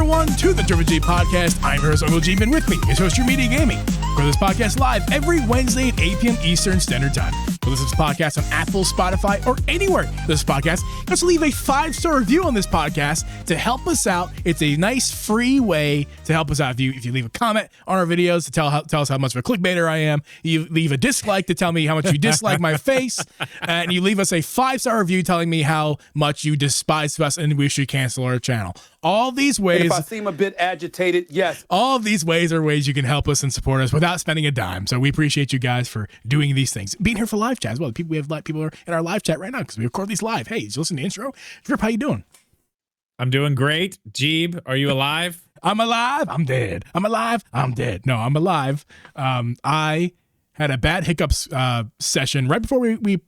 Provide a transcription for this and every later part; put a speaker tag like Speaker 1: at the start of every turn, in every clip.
Speaker 1: everyone, to the Triple G Podcast. I'm your host, Uncle G, and with me is Host Your Media Gaming. For this podcast live every Wednesday at 8 p.m. Eastern Standard Time. So listen to this podcast on Apple, Spotify, or anywhere this podcast. Just leave a 5-star review on this podcast to help us out. It's a nice free way to help us out. If you leave a comment on our videos to tell us how much of a clickbaiter I am, you leave a dislike to tell me how much you dislike my face, and you leave us a 5-star review telling me how much you despise us and we should cancel our channel. All these ways.
Speaker 2: And if I seem a bit agitated, yes.
Speaker 1: All of these ways are ways you can help us and support us without spending a dime. So we appreciate you guys for doing these things. Being here for live chat as well. We have people are in our live chat right now because we record these live. Hey, did you listen to the intro? Drip, how you doing?
Speaker 3: I'm doing great. Jeeb, are you alive?
Speaker 1: I'm alive. I'm dead. I'm alive. I'm dead. No, I'm alive. I had a bad hiccups session right before we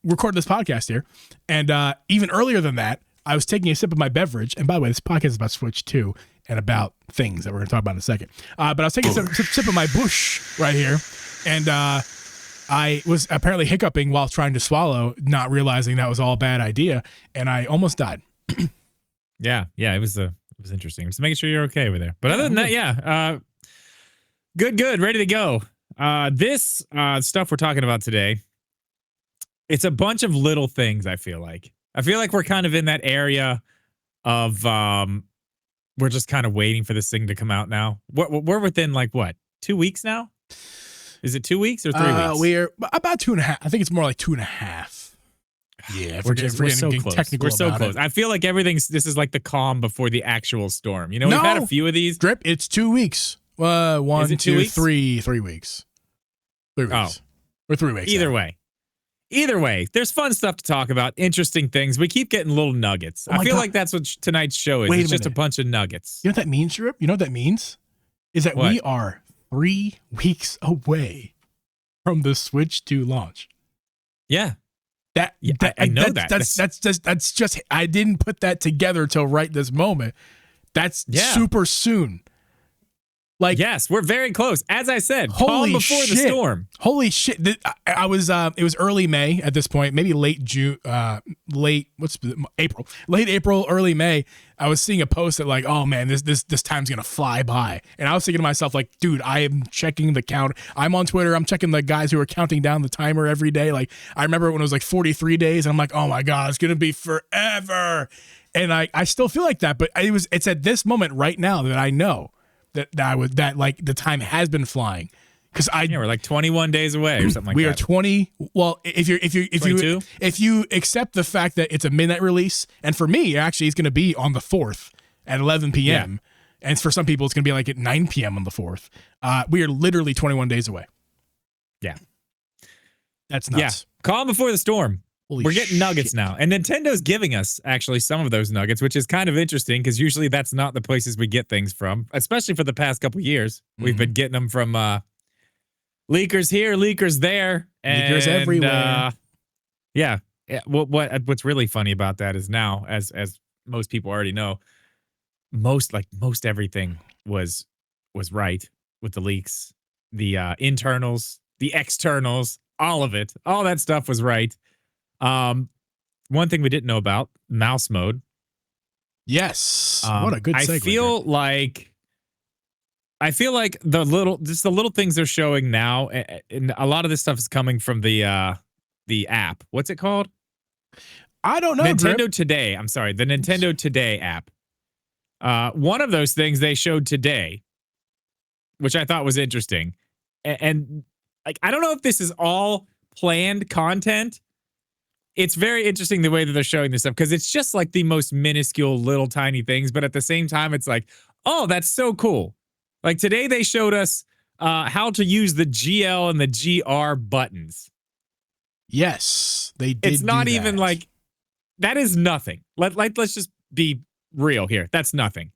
Speaker 1: recorded this podcast here. And even earlier than that, I was taking a sip of my beverage. And by the way, this podcast is about Switch 2 and about things that we're going to talk about in a second. But I was taking a sip of my bush right here. And I was apparently hiccuping while trying to swallow, not realizing that was all a bad idea. And I almost died.
Speaker 3: Yeah, it was interesting. Just making sure you're okay over there. But other than that, good, ready to go. This stuff we're talking about today, it's a bunch of little things. I feel like we're kind of in that area of we're just kind of waiting for this thing to come out now. We're within 2 weeks now. Is it 2 weeks or 3 weeks?
Speaker 1: We're about 2.5. I think it's more like 2.5. Yeah,
Speaker 3: we're so close.
Speaker 1: Technical
Speaker 3: we're so close.
Speaker 1: It.
Speaker 3: I feel like this is like the calm before the actual storm. You know, we've had a few of these.
Speaker 1: Drip, it's 2 weeks. 1, 2, 3 weeks. 3 weeks.
Speaker 3: Oh.
Speaker 1: Or 3 weeks.
Speaker 3: Either way, there's fun stuff to talk about, interesting things. We keep getting little nuggets. I feel like that's what tonight's show is. It's just a bunch of nuggets.
Speaker 1: You know what that means, Drip? You know what that means? Is that we are 3 weeks away from the Switch 2 launch.
Speaker 3: Yeah.
Speaker 1: I know that. That's just I didn't put that together till right this moment. That's super soon.
Speaker 3: Yes, we're very close. As I said, calm before the storm.
Speaker 1: Holy shit! I was. It was early May at this point, maybe late June, April, late April, early May. I was seeing a post that oh man, this time's gonna fly by, and I was thinking to myself dude, I am checking the count. I'm on Twitter. I'm checking the guys who are counting down the timer every day. I remember when it was 43 days, and I'm like, oh my god, it's gonna be forever. And I still feel like that, but it's at this moment right now that I know. That the time has been flying because
Speaker 3: we're 21 days away or something like that.
Speaker 1: We are 20. Well, if you accept the fact that it's a midnight release, and for me actually it's going to be on the 4th at 11 p.m. And for some people it's going to be at 9 p.m. on the 4th. We are literally 21 days away.
Speaker 3: Yeah,
Speaker 1: that's nuts.
Speaker 3: Yeah, calm before the storm. We're getting nuggets now. And Nintendo's giving us, actually, some of those nuggets, which is kind of interesting because usually that's not the places we get things from, especially for the past couple of years. Mm-hmm. We've been getting them from leakers here, leakers there.
Speaker 1: Leakers everywhere.
Speaker 3: Yeah. What's really funny about that is now, as most people already know, most everything was right with the leaks. The internals, the externals, all of it. All that stuff was right. One thing we didn't know about, mouse mode.
Speaker 1: Yes. What a good segue.
Speaker 3: I feel like the little things they're showing now, and a lot of this stuff is coming from the app. What's it called?
Speaker 1: I don't know.
Speaker 3: Nintendo Today. I'm sorry, the Nintendo Today app. One of those things they showed today, which I thought was interesting. And I don't know if this is all planned content. It's very interesting the way that they're showing this stuff because it's just the most minuscule little tiny things. But at the same time, it's oh, that's so cool. Today they showed us how to use the GL and the GR buttons.
Speaker 1: Yes, they did.
Speaker 3: It's not even that is nothing. Let's just be real here. That's nothing.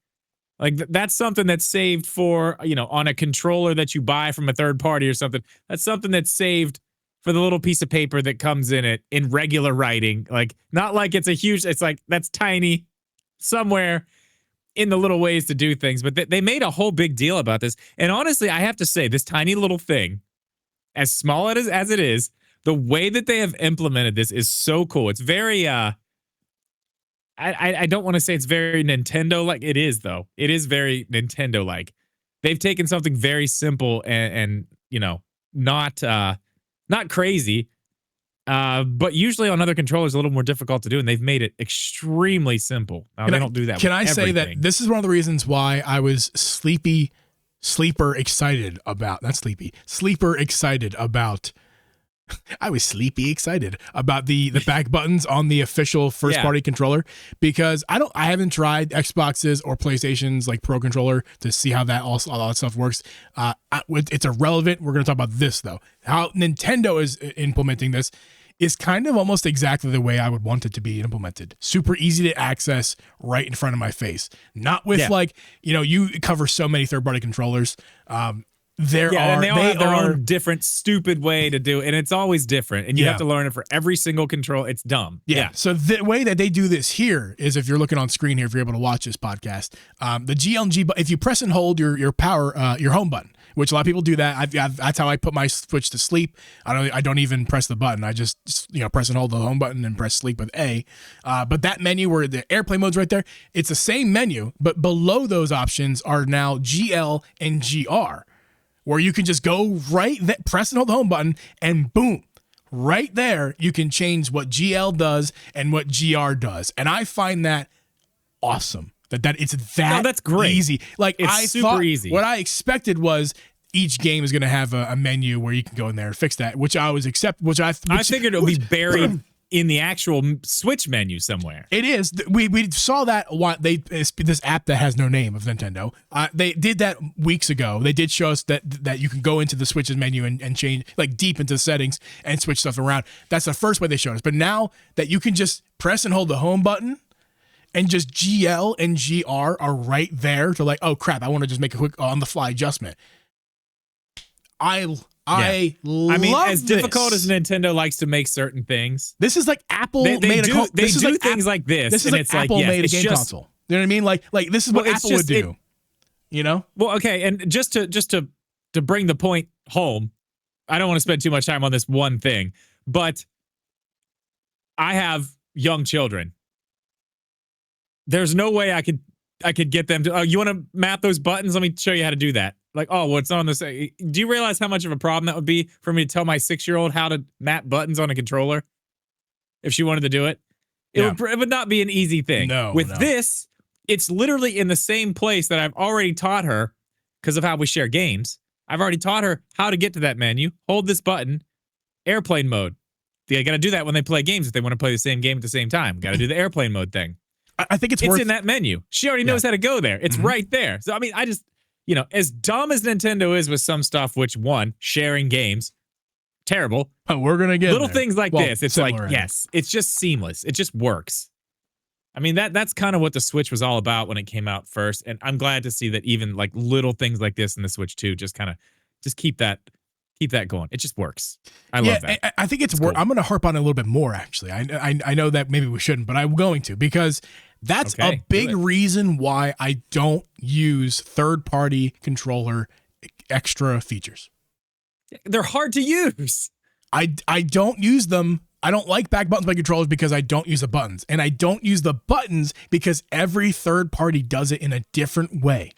Speaker 3: That's something that's saved for, on a controller that you buy from a third party or something. That's something that's saved for the little piece of paper that comes in it in regular writing. Not it's a huge, it's that's tiny somewhere in the little ways to do things. But they made a whole big deal about this. And honestly, I have to say, this tiny little thing, as small as it is, the way that they have implemented this is so cool. It's very, I don't want to say it's very Nintendo-like. It is, though. It is very Nintendo-like. They've taken something very simple and not crazy, but usually on other controllers a little more difficult to do, and they've made it extremely simple. Now, they don't do that.
Speaker 1: Can I say that this is one of the reasons why I was sleeper excited about I was sleepy excited about the back buttons on the official first party controller, because I haven't tried Xboxes or PlayStation's like Pro controller to see how all that stuff works. It's irrelevant. We're going to talk about this though. How Nintendo is implementing this is kind of almost exactly the way I would want it to be implemented. Super easy to access, right in front of my face. Not with you cover so many third party controllers.
Speaker 3: And they all have their own different stupid way to do it, and it's always different, and you have to learn it for every single control. It's dumb.
Speaker 1: Yeah. So the way that they do this here is, if you're looking on screen here, if you're able to watch this podcast, the GLG, if you press and hold your power, your home button, which a lot of people do that. That's how I put my Switch to sleep. I don't even press the button. I just press and hold the home button and press sleep with A. But that menu where the airplane mode's right there, it's the same menu, but below those options are now GL and GR, where you can just go press and hold the home button, and boom, right there, you can change what GL does and what GR does. And I find that awesome. That's great. Easy. Like,
Speaker 3: it's super easy.
Speaker 1: What I expected was each game is going to have a menu where you can go in there and fix that, which I always accept. I
Speaker 3: figured it would be buried in the actual Switch menu somewhere.
Speaker 1: It is. We saw that this app that has no name of Nintendo. They did that weeks ago. They did show us that you can go into the Switch's menu and change, like, deep into the settings and switch stuff around. That's the first way they showed us. But now that you can just press and hold the home button, and just GL and GR are right there to, like, oh crap, I want to just make a quick on the fly adjustment. I mean, as
Speaker 3: difficult as Nintendo likes to make certain things,
Speaker 1: this is like Apple made
Speaker 3: things like this.
Speaker 1: This is like Apple made a game console. You know what I mean? Like this is what Apple would do.
Speaker 3: Well, okay, and just to bring the point home, I don't want to spend too much time on this one thing, but I have young children. There's no way I could get them to, oh, you want to map those buttons? Let me show you how to do that. Like, oh, what's on this? Do you realize how much of a problem that would be for me to tell my 6-year-old how to map buttons on a controller if she wanted to do it? It would not be an easy thing. With this, it's literally in the same place that I've already taught her, because of how we share games. I've already taught her how to get to that menu. Hold this button, airplane mode. They got to do that when they play games if they want to play the same game at the same time. Got to do the airplane mode thing.
Speaker 1: I think it's
Speaker 3: in that menu. She already knows how to go there. It's right there. So, I mean, I just, as dumb as Nintendo is with some stuff, which sharing games, terrible.
Speaker 1: But we're going to get
Speaker 3: little things like this. It's like, yes, it's just seamless. It just works. I mean, that's kind of what the Switch was all about when it came out first. And I'm glad to see that even like little things like this in the Switch 2 just keep that going. It just works. I love that.
Speaker 1: I think it's cool. I'm going to harp on it a little bit more, actually. I know that maybe we shouldn't, but I'm going to, because that's a big reason why I don't use third-party controller extra features.
Speaker 3: They're hard to use.
Speaker 1: I don't use them. I don't like back buttons by controllers because I don't use the buttons. And I don't use the buttons because every third party does it in a different way.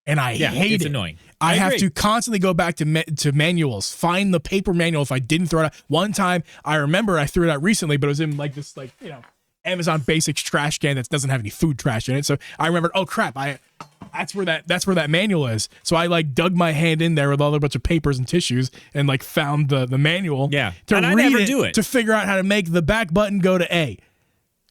Speaker 1: And I hate it.
Speaker 3: It's annoying.
Speaker 1: I have to constantly go back to manuals, find the paper manual if I didn't throw it out. One time, I remember I threw it out recently, but it was in like this, like, Amazon Basics trash can that doesn't have any food trash in it. So I remembered, oh crap, that's where that manual is. So I like dug my hand in there with all a bunch of papers and tissues and like found the manual.
Speaker 3: Yeah.
Speaker 1: To read it to figure out how to make the back button go to A.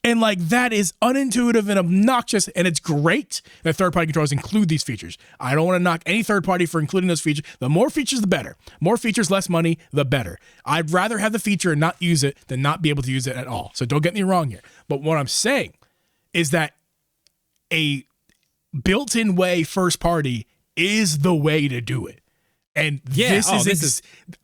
Speaker 1: And like that is unintuitive and obnoxious, and it's great that third-party controllers include these features. I don't want to knock any third party for including those features. The more features, the better. More features, less money, the better. I'd rather have the feature and not use it than not be able to use it at all. So don't get me wrong here. But what I'm saying is that a built-in way first party is the way to do it. And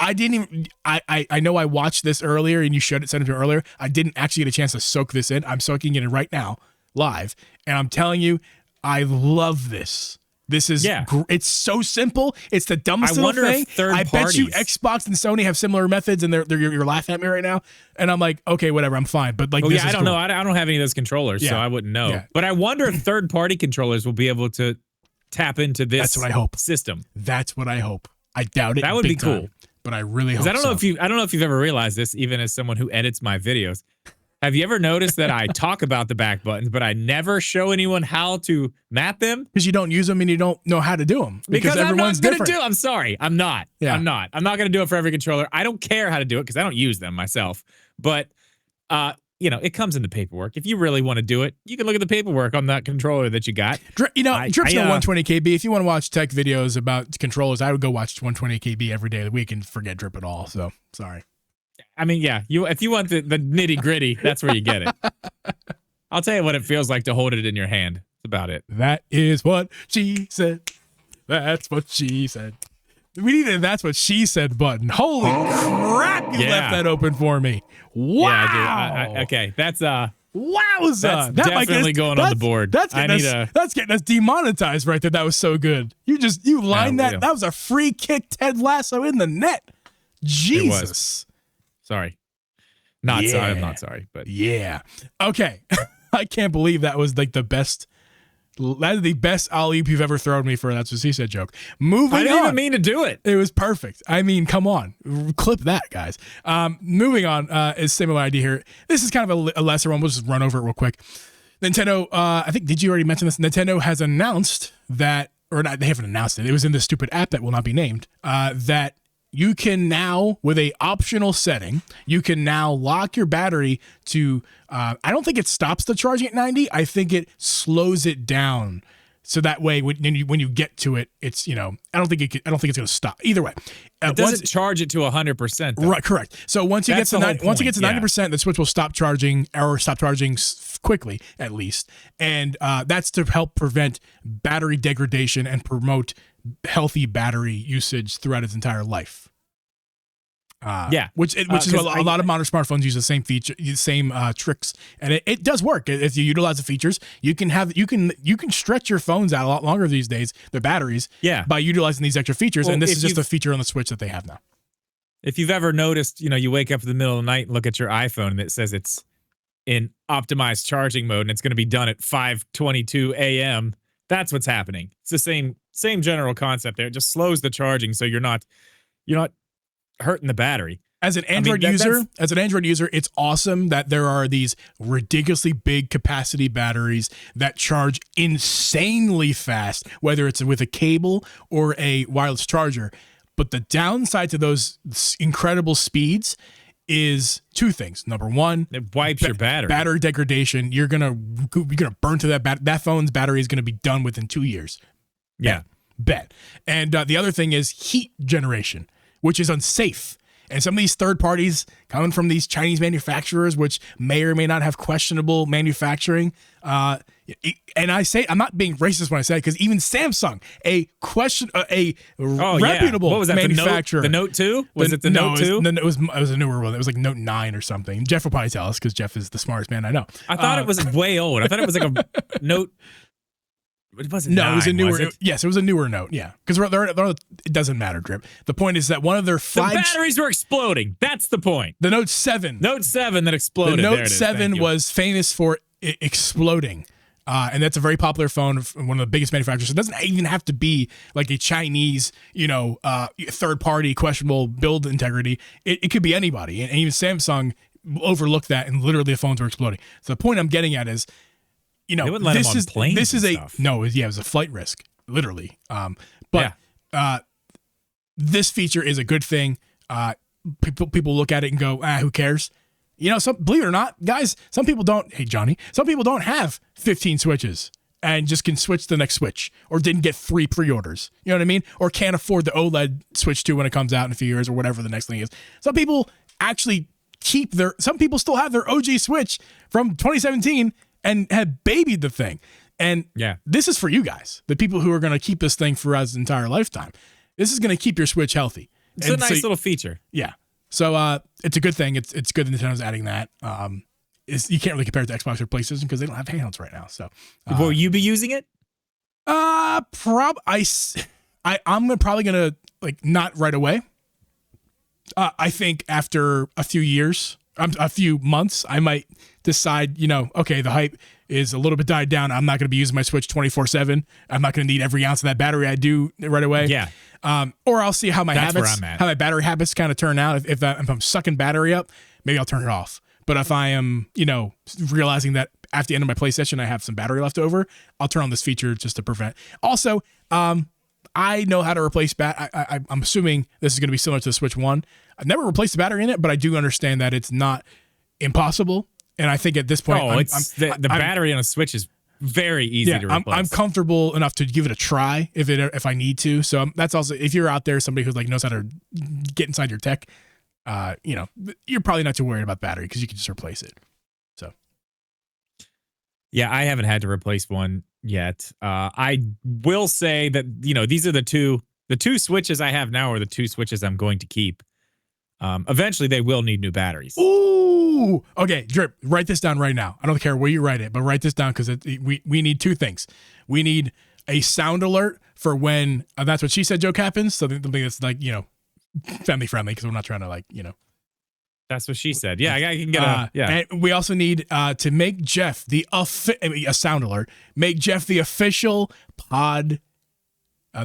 Speaker 1: I know I watched this earlier and you sent it to me earlier. I didn't actually get a chance to soak this in. I'm soaking it in right now, live. And I'm telling you, I love this. This is
Speaker 3: Yeah.
Speaker 1: It's so simple. It's the dumbest
Speaker 3: I
Speaker 1: little
Speaker 3: wonder
Speaker 1: thing.
Speaker 3: if third
Speaker 1: I bet you
Speaker 3: parties-
Speaker 1: Xbox and Sony have similar methods, and you're laughing at me right now. And I'm like, okay, whatever, I'm fine. But like,
Speaker 3: Oh
Speaker 1: this
Speaker 3: yeah,
Speaker 1: is
Speaker 3: I don't
Speaker 1: cool.
Speaker 3: know. I don't have any of those controllers, so
Speaker 1: Yeah.
Speaker 3: I wouldn't know.
Speaker 1: Yeah.
Speaker 3: But I wonder if third-party controllers will be able to tap into this.
Speaker 1: That's what I hope.
Speaker 3: System.
Speaker 1: That's what I hope. I doubt it.
Speaker 3: That would
Speaker 1: big
Speaker 3: be cool.
Speaker 1: time, but I really hope.
Speaker 3: I don't know
Speaker 1: so.
Speaker 3: if I don't know if you've ever realized this, even as someone who edits my videos. Have you ever noticed that I talk about the back buttons, but I never show anyone how to map them?
Speaker 1: Because you don't use them and you don't know how to do them. Because everyone's
Speaker 3: I'm not
Speaker 1: different.
Speaker 3: I'm sorry. I'm not.
Speaker 1: Yeah.
Speaker 3: I'm not going to do it for every controller. I don't care how to do it because I don't use them myself. But, it comes in the paperwork. If you really want to do it, you can look at the paperwork on that controller that you got.
Speaker 1: Drip's no 120 KB. If you want to watch tech videos about controllers, I would go watch 120 KB every day of the week and forget Drip at all. So, sorry.
Speaker 3: I mean, yeah, if you want the nitty gritty, that's where you get it. I'll tell you what it feels like to hold it in your hand. That's about it.
Speaker 1: That is what she said. That's what she said. We need a "That's what she said" button. Holy crap! You left that open for me. Wow.
Speaker 3: Yeah, dude. Okay, that's
Speaker 1: wowza.
Speaker 3: That's
Speaker 1: That might
Speaker 3: definitely going on the board.
Speaker 1: That's getting us demonetized right there. That was so good. You lined that.
Speaker 3: Yeah.
Speaker 1: That was a free kick, Ted Lasso in the net. Jesus.
Speaker 3: Sorry. Sorry. I'm not sorry, but
Speaker 1: yeah. Okay. I can't believe that was like the best. That is the best alley-oop you've ever thrown me for That's What She Said joke. Moving on.
Speaker 3: I didn't even mean to do it.
Speaker 1: It was perfect. I mean, come on. Clip that, guys. Moving on is similar idea here. This is kind of a lesser one. We'll just run over it real quick. Nintendo, I think, did you already mention this? Nintendo has announced that, or not, they haven't announced it. It was in the stupid app that will not be named, that you can now, with a optional setting, you can now lock your battery to, I don't think it stops the charging at 90. I think it slows it down. So that way, when you get to it, it's, I don't think it's going to stop. Either way.
Speaker 3: It doesn't charge it to 100%.
Speaker 1: Right, correct. So once you get to 90%, the Switch will stop charging quickly, at least. And that's to help prevent battery degradation and promote healthy battery usage throughout its entire life. Which is what a lot of modern smartphones use the same feature, same tricks, and it does work if you utilize the features. You can stretch your phones out a lot longer these days, the batteries, by utilizing these extra features. And this is just a feature on the Switch that they have now.
Speaker 3: If you've ever noticed, you wake up in the middle of the night and look at your iPhone and it says it's in optimized charging mode and it's going to be done at 5:22 a.m. That's what's happening. It's the same general concept there. It just slows the charging so you're not hurting the battery. As an Android user, it's awesome that there are these ridiculously big capacity batteries that charge insanely fast, whether it's with a cable or a wireless charger. But the downside to those incredible speeds is two things. Number one, it wipes your battery.
Speaker 1: Battery degradation. You're gonna burn to that phone's battery is gonna be done within 2 years.
Speaker 3: Yeah,
Speaker 1: bet. And the other thing is heat generation, which is unsafe. And some of these third parties coming from these Chinese manufacturers, which may or may not have questionable manufacturing. And I'm not being racist when I say it, because even Samsung, a reputable
Speaker 3: what was that,
Speaker 1: manufacturer.
Speaker 3: The Note 2? Was it the Note 2?
Speaker 1: It was a newer one. It was like Note 9 or something. Jeff will probably tell us because Jeff is the smartest man I know.
Speaker 3: I thought it was way old. I thought it was like a Note. It wasn't. No, 9,
Speaker 1: it was a newer.
Speaker 3: it?
Speaker 1: Yes, it was a newer Note. Yeah, because it doesn't matter, Drip. The point is that one of their
Speaker 3: batteries were exploding. That's the point.
Speaker 1: The Note 7.
Speaker 3: Note 7 that exploded.
Speaker 1: The Note 7 was famous for exploding. And that's a very popular phone, one of the biggest manufacturers. It doesn't even have to be like a Chinese, third-party questionable build integrity. It could be anybody, and even Samsung overlooked that, and literally the phones were exploding. So the point I'm getting at is,
Speaker 3: they wouldn't let them on planes.
Speaker 1: This is
Speaker 3: it
Speaker 1: was a flight risk, literally. This feature is a good thing. People look at it and go, who cares? Believe it or not, guys, some people don't. Hey, Johnny, some people don't have 15 switches and just can switch to the next Switch, or didn't get 3 pre-orders. You know what I mean? Or can't afford the OLED Switch 2 when it comes out in a few years, or whatever the next thing is. Some people actually some people still have their OG Switch from 2017 and have babied the thing. And this is for you guys, the people who are going to keep this thing for its entire lifetime. This is going to keep your Switch healthy.
Speaker 3: It's a nice little feature.
Speaker 1: Yeah. So it's a good thing. It's good that Nintendo's adding that. You can't really compare it to Xbox or PlayStation because they don't have handhelds right now. So
Speaker 3: will you be using it?
Speaker 1: I'm probably gonna like not right away. I think after a few years, a few months, I might decide, okay, the hype is a little bit died down. I'm not going to be using my Switch 24/7. I'm not going to need every ounce of that battery I do right away.
Speaker 3: Yeah.
Speaker 1: Or I'll see how my
Speaker 3: That's where I'm at.
Speaker 1: how my battery habits kind of turn out. If I'm sucking battery up, maybe I'll turn it off. But if I am, realizing that after the end of my play session, I have some battery left over, I'll turn on this feature just to prevent. Also, I know how to replace I'm assuming this is going to be similar to the Switch 1. I've never replaced the battery in it, but I do understand that it's not impossible. And I think at this point,
Speaker 3: the battery on a Switch is very easy to replace.
Speaker 1: I'm comfortable enough to give it a try if I need to. So that's also, if you're out there, somebody who's like knows how to get inside your tech, you're probably not too worried about battery because you can just replace it. So,
Speaker 3: yeah, I haven't had to replace one yet. I will say that these are the two Switches I have now are the two Switches I'm going to keep. Eventually, they will need new batteries.
Speaker 1: Ooh, okay, Drip, write this down right now. I don't care where you write it, but write this down because we need two things. We need a sound alert for when that's what she said joke happens. So something that's like family friendly because we're not trying to
Speaker 3: That's what she said. Yeah, I can get
Speaker 1: And we also need to make Jeff a sound alert. Make Jeff the official pod,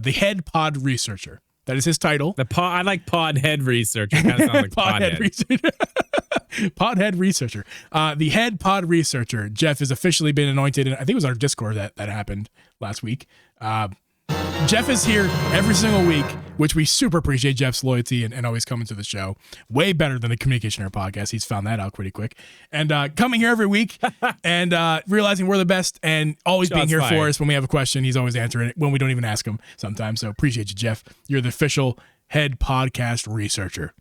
Speaker 1: the head pod researcher. That is his title.
Speaker 3: I like pod head researcher. Kind of sounds like pod head
Speaker 1: researcher. Pod head researcher. The head pod researcher. Jeff has officially been anointed, and I think it was our Discord that happened last week. Jeff is here every single week, which we super appreciate Jeff's loyalty and always coming to the show. Way better than the Communication Error podcast. He's found that out pretty quick. And coming here every week and realizing we're the best and always being here for us when we have a question. He's always answering it when we don't even ask him sometimes. So appreciate you, Jeff. You're the official head podcast researcher.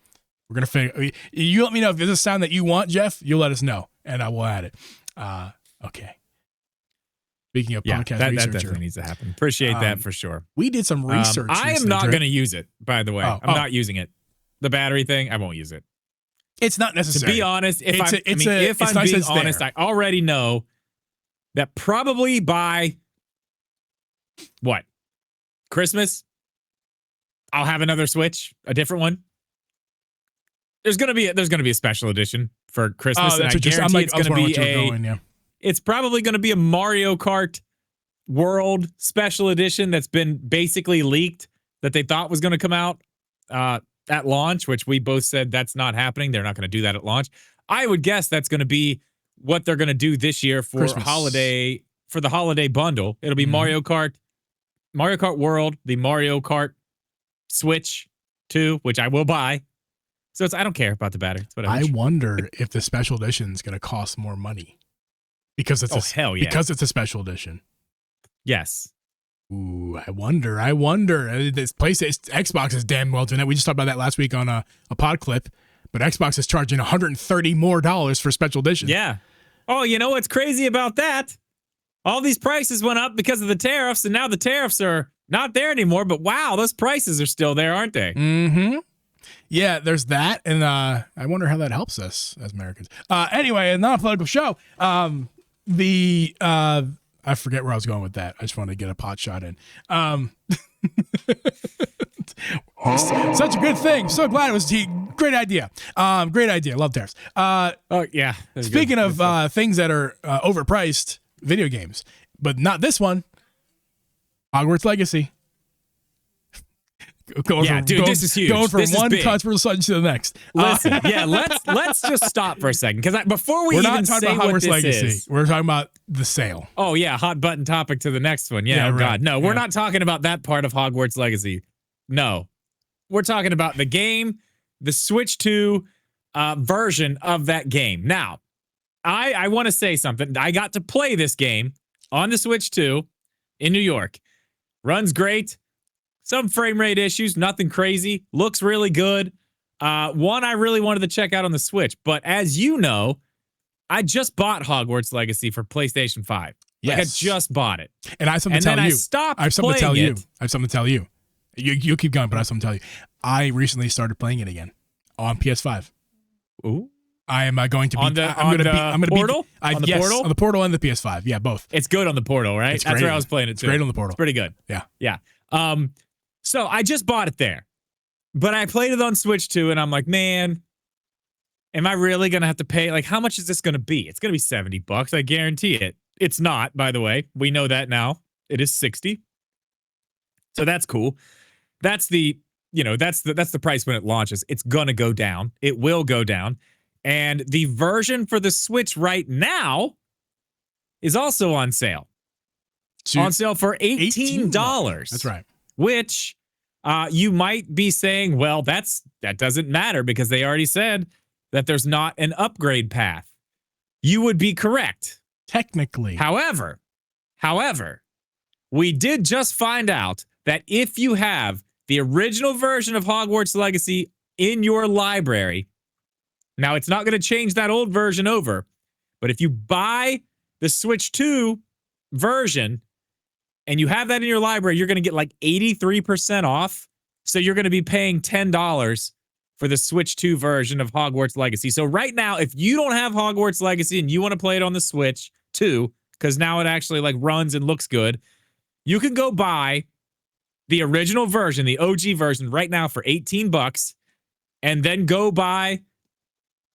Speaker 1: We're going to figure. You let me know if there's a sound that you want, Jeff. You let us know, and I will add it. Okay. Speaking of podcast researcher.
Speaker 3: That definitely needs to happen. Appreciate that for sure.
Speaker 1: We did some research.
Speaker 3: I am not going to use it, by the way. I'm not using it. The battery thing, I won't use it.
Speaker 1: It's not necessary.
Speaker 3: To be honest, if I'm being honest, I already know that probably by Christmas, I'll have another Switch, a different one. There's gonna be a special edition for Christmas, and I guarantee it's gonna be It's probably going to be a Mario Kart World special edition that's been basically leaked that they thought was going to come out at launch, which we both said that's not happening. They're not going to do that at launch. I would guess that's going to be what they're going to do this year for the holiday bundle. It'll be Mario Kart World, the Mario Kart Switch 2, which I will buy. So I don't care about the battery. It's whatever.
Speaker 1: I wonder if the special edition is going to cost more money. Because it's because it's a special edition.
Speaker 3: Yes.
Speaker 1: Ooh, I wonder. This PlayStation, Xbox is damn well doing that. We just talked about that last week on a pod clip. But Xbox is charging $130 more for special edition.
Speaker 3: Yeah. Oh, you know what's crazy about that? All these prices went up because of the tariffs, and now the tariffs are not there anymore. But wow, those prices are still there, aren't they?
Speaker 1: Mm-hmm. Yeah, there's that, and I wonder how that helps us as Americans. Anyway, a non-political show. I forget where I was going with that. I just wanted to get a pot shot in. Such a good thing. So glad it was great idea. Great idea. Love tariffs.
Speaker 3: Yeah.
Speaker 1: Speaking of things that are overpriced, video games, but not this one. Hogwarts Legacy.
Speaker 3: This is huge.
Speaker 1: Going from one controversial subject to the next.
Speaker 3: Listen, let's just stop for a second because before we're not talking about Hogwarts Legacy.
Speaker 1: We're talking about the sale.
Speaker 3: Oh yeah, hot button topic to the next one. Yeah, God, no, we're not talking about that part of Hogwarts Legacy. No, we're talking about the game, the Switch 2 version of that game. Now, I want to say something. I got to play this game on the Switch 2 in New York. Runs great. Some frame rate issues, nothing crazy. Looks really good. One I really wanted to check out on the Switch. But as you know, I just bought Hogwarts Legacy for PlayStation 5.
Speaker 1: Yes.
Speaker 3: Like I just bought it.
Speaker 1: And I have something to tell you.
Speaker 3: I stopped
Speaker 1: I have something to tell
Speaker 3: playing
Speaker 1: you.
Speaker 3: it.
Speaker 1: I have something to tell you. You keep going, but I have something to tell you. I recently started playing it again on PS5.
Speaker 3: Ooh.
Speaker 1: I am going to be
Speaker 3: on the portal.
Speaker 1: On the portal and the PS5. Yeah, both.
Speaker 3: It's good on the portal, right? That's where I was playing it too.
Speaker 1: It's great on the portal.
Speaker 3: It's pretty good.
Speaker 1: Yeah.
Speaker 3: So I just bought it there, but I played it on Switch too, and I'm like, man, am I really gonna have to pay? Like, how much is this gonna be? It's gonna be $70. I guarantee it. It's not, by the way. We know that now. It is 60. So that's cool. That's the price when it launches. It's gonna go down. It will go down. And the version for the Switch right now is also on sale. On sale for $18.
Speaker 1: That's right.
Speaker 3: Which you might be saying, well, that doesn't matter because they already said that there's not an upgrade path. You would be correct.
Speaker 1: Technically.
Speaker 3: However, we did just find out that if you have the original version of Hogwarts Legacy in your library, now it's not going to change that old version over, but if you buy the Switch 2 version and you have that in your library, you're going to get like 83% off. So you're going to be paying $10 for the Switch 2 version of Hogwarts Legacy. So right now, if you don't have Hogwarts Legacy and you want to play it on the Switch 2, because now it actually like runs and looks good, you can go buy the original version, the OG version right now for $18 and then go buy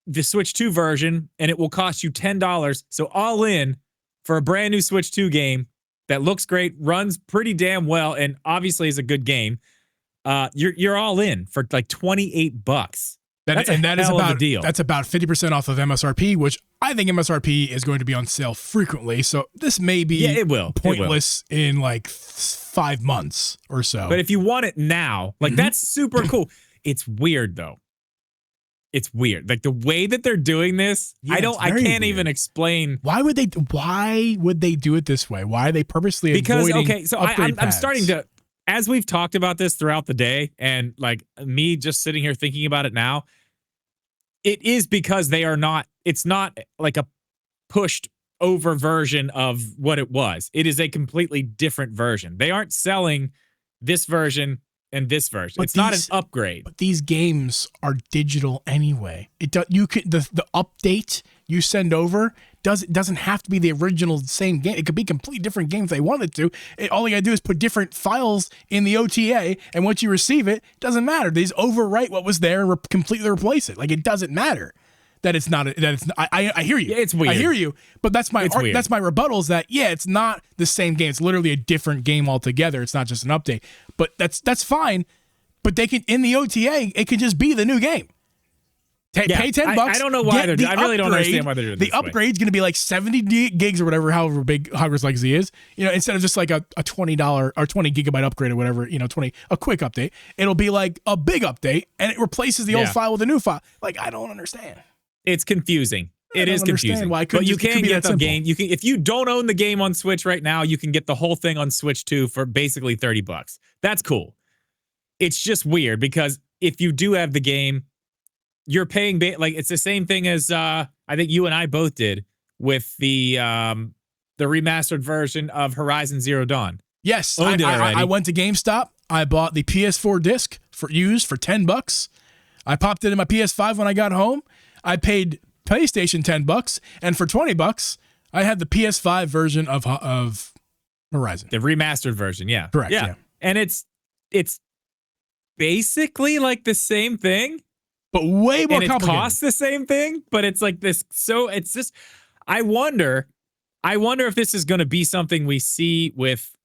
Speaker 3: the Switch 2 version and it will cost you $10. So all in for a brand new Switch 2 game that looks great, runs pretty damn well, and obviously is a good game. You're all in for like $28. That's a hell of a deal.
Speaker 1: That's about 50% off of MSRP, which I think MSRP is going to be on sale frequently. So this may be pointless in like 5 months or so.
Speaker 3: But if you want it now, like that's super cool. It's weird though. It's weird. Like the way that they're doing this, I can't even explain.
Speaker 1: Why would they do it this way? Why are they purposely avoiding
Speaker 3: so
Speaker 1: upgrade
Speaker 3: I'm
Speaker 1: paths?
Speaker 3: starting to, as we've talked about this throughout the day, and like me just sitting here thinking about it now, it is because it's not like a pushed over version of what it was. It is a completely different version. They aren't selling this version and this version. It's not an upgrade.
Speaker 1: But these games are digital anyway. The update you send over doesn't have to be the original same game. It could be completely different games if they wanted to. All you gotta do is put different files in the OTA, and once you receive it, doesn't matter. They just overwrite what was there and completely replace it. Like it doesn't matter that it's not. I hear you.
Speaker 3: Yeah, it's weird.
Speaker 1: I hear you. But that's my rebuttal is that it's not the same game. It's literally a different game altogether. It's not just an update. But that's fine. But they can in the OTA, it can just be the new game. Pay $10.
Speaker 3: I don't know why I really don't understand why they're doing this.
Speaker 1: The upgrade's going to be like 70 gigs or whatever, however big Hogwarts Legacy is. Instead of just like a $20 or 20 gigabyte upgrade or whatever, a quick update. It'll be like a big update, and it replaces the old file with a new file. Like I don't understand.
Speaker 3: It's confusing. It is confusing.
Speaker 1: Why
Speaker 3: but you can get the game. You can, if you don't own the game on Switch right now, you can get the whole thing on Switch 2 for basically $30. That's cool. It's just weird because if you do have the game, you're paying it's the same thing as I think you and I both did with the remastered version of Horizon Zero Dawn.
Speaker 1: Yes, I went to GameStop. I bought the PS4 disc for $10. I popped it in my PS5 when I got home. I paid PlayStation $10, and for $20, I had the PS5 version of Horizon,
Speaker 3: the remastered version. Yeah,
Speaker 1: correct. Yeah.
Speaker 3: And it's basically like the same thing.
Speaker 1: But way more complicated.
Speaker 3: It costs the same thing, but it's like this. So it's just, I wonder if this is going to be something we see with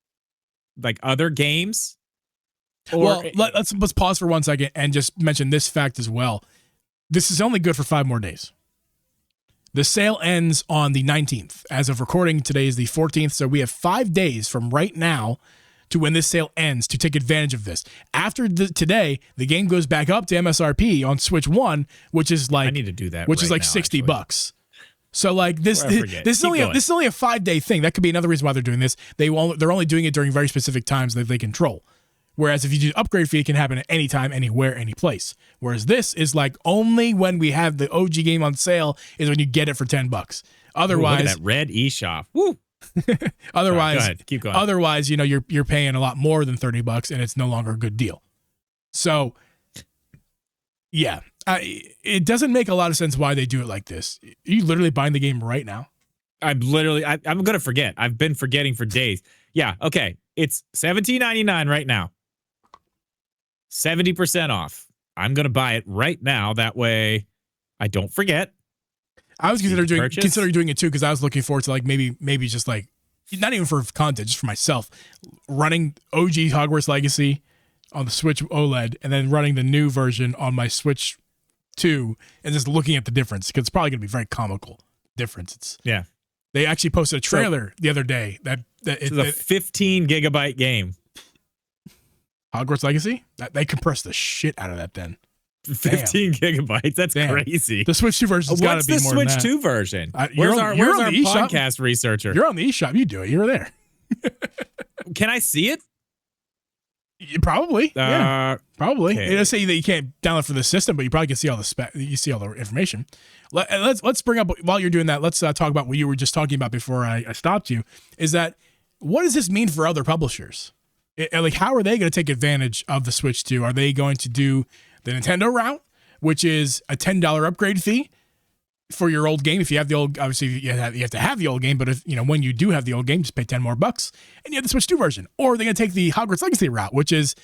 Speaker 3: like other games.
Speaker 1: Well, let's pause for 1 second and just mention this fact as well. This is only good for 5 more days. The sale ends on the 19th. As of recording, today is the 14th, so we have 5 days from right now to when this sale ends to take advantage of this. After today, the game goes back up to MSRP on Switch 1, which is like
Speaker 3: I need to do that.
Speaker 1: Which is like $60. So like this is only a 5-day thing. That could be another reason why they're doing this. They're only doing it during very specific times that they control. Whereas if you do upgrade fee, it can happen at any time, anywhere, any place. Whereas this is like only when we have the OG game on sale is when you get it for $10. Otherwise,
Speaker 3: look at that red eShop. Woo.
Speaker 1: Otherwise,
Speaker 3: go ahead. Keep going.
Speaker 1: Otherwise, you're paying a lot more than $30 and it's no longer a good deal. So, yeah, It doesn't make a lot of sense why they do it like this. You literally buying the game right now.
Speaker 3: I'm going to forget. I've been forgetting for days. Yeah, okay. It's $17.99 right now. 70% off. I'm going to buy it right now. That way I don't forget.
Speaker 1: I was considering doing it too, because I was looking forward to like maybe just like, not even for content, just for myself, running OG Hogwarts Legacy on the Switch OLED and then running the new version on my Switch 2 and just looking at the difference, because it's probably going to be very comical difference.
Speaker 3: Yeah.
Speaker 1: They actually posted a trailer the other day that
Speaker 3: it's a 15 gigabyte game.
Speaker 1: Hogwarts Legacy? They compressed the shit out of that then.
Speaker 3: 15 gigabytes. That's crazy.
Speaker 1: The Switch 2 version's got to be more than that.
Speaker 3: What's the Switch 2 version?
Speaker 1: Where's our
Speaker 3: podcast researcher?
Speaker 1: You're on the eShop. You do it. You're there.
Speaker 3: Can I see it?
Speaker 1: Probably. Yeah. Probably.
Speaker 3: Okay.
Speaker 1: It'll say that you can't download for the system, but you probably can see all the you see all the information. Let's bring up, while you're doing that, let's talk about what you were just talking about before I stopped you. Is that, what does this mean for other publishers? Like, how are they going to take advantage of the Switch 2? Are they going to do the Nintendo route, which is a $10 upgrade fee for your old game? If you have the old, obviously you have to have the old game, but if when you do have the old game, just pay $10 more and you have the Switch 2 version. Or are they going to take the Hogwarts Legacy route, which is,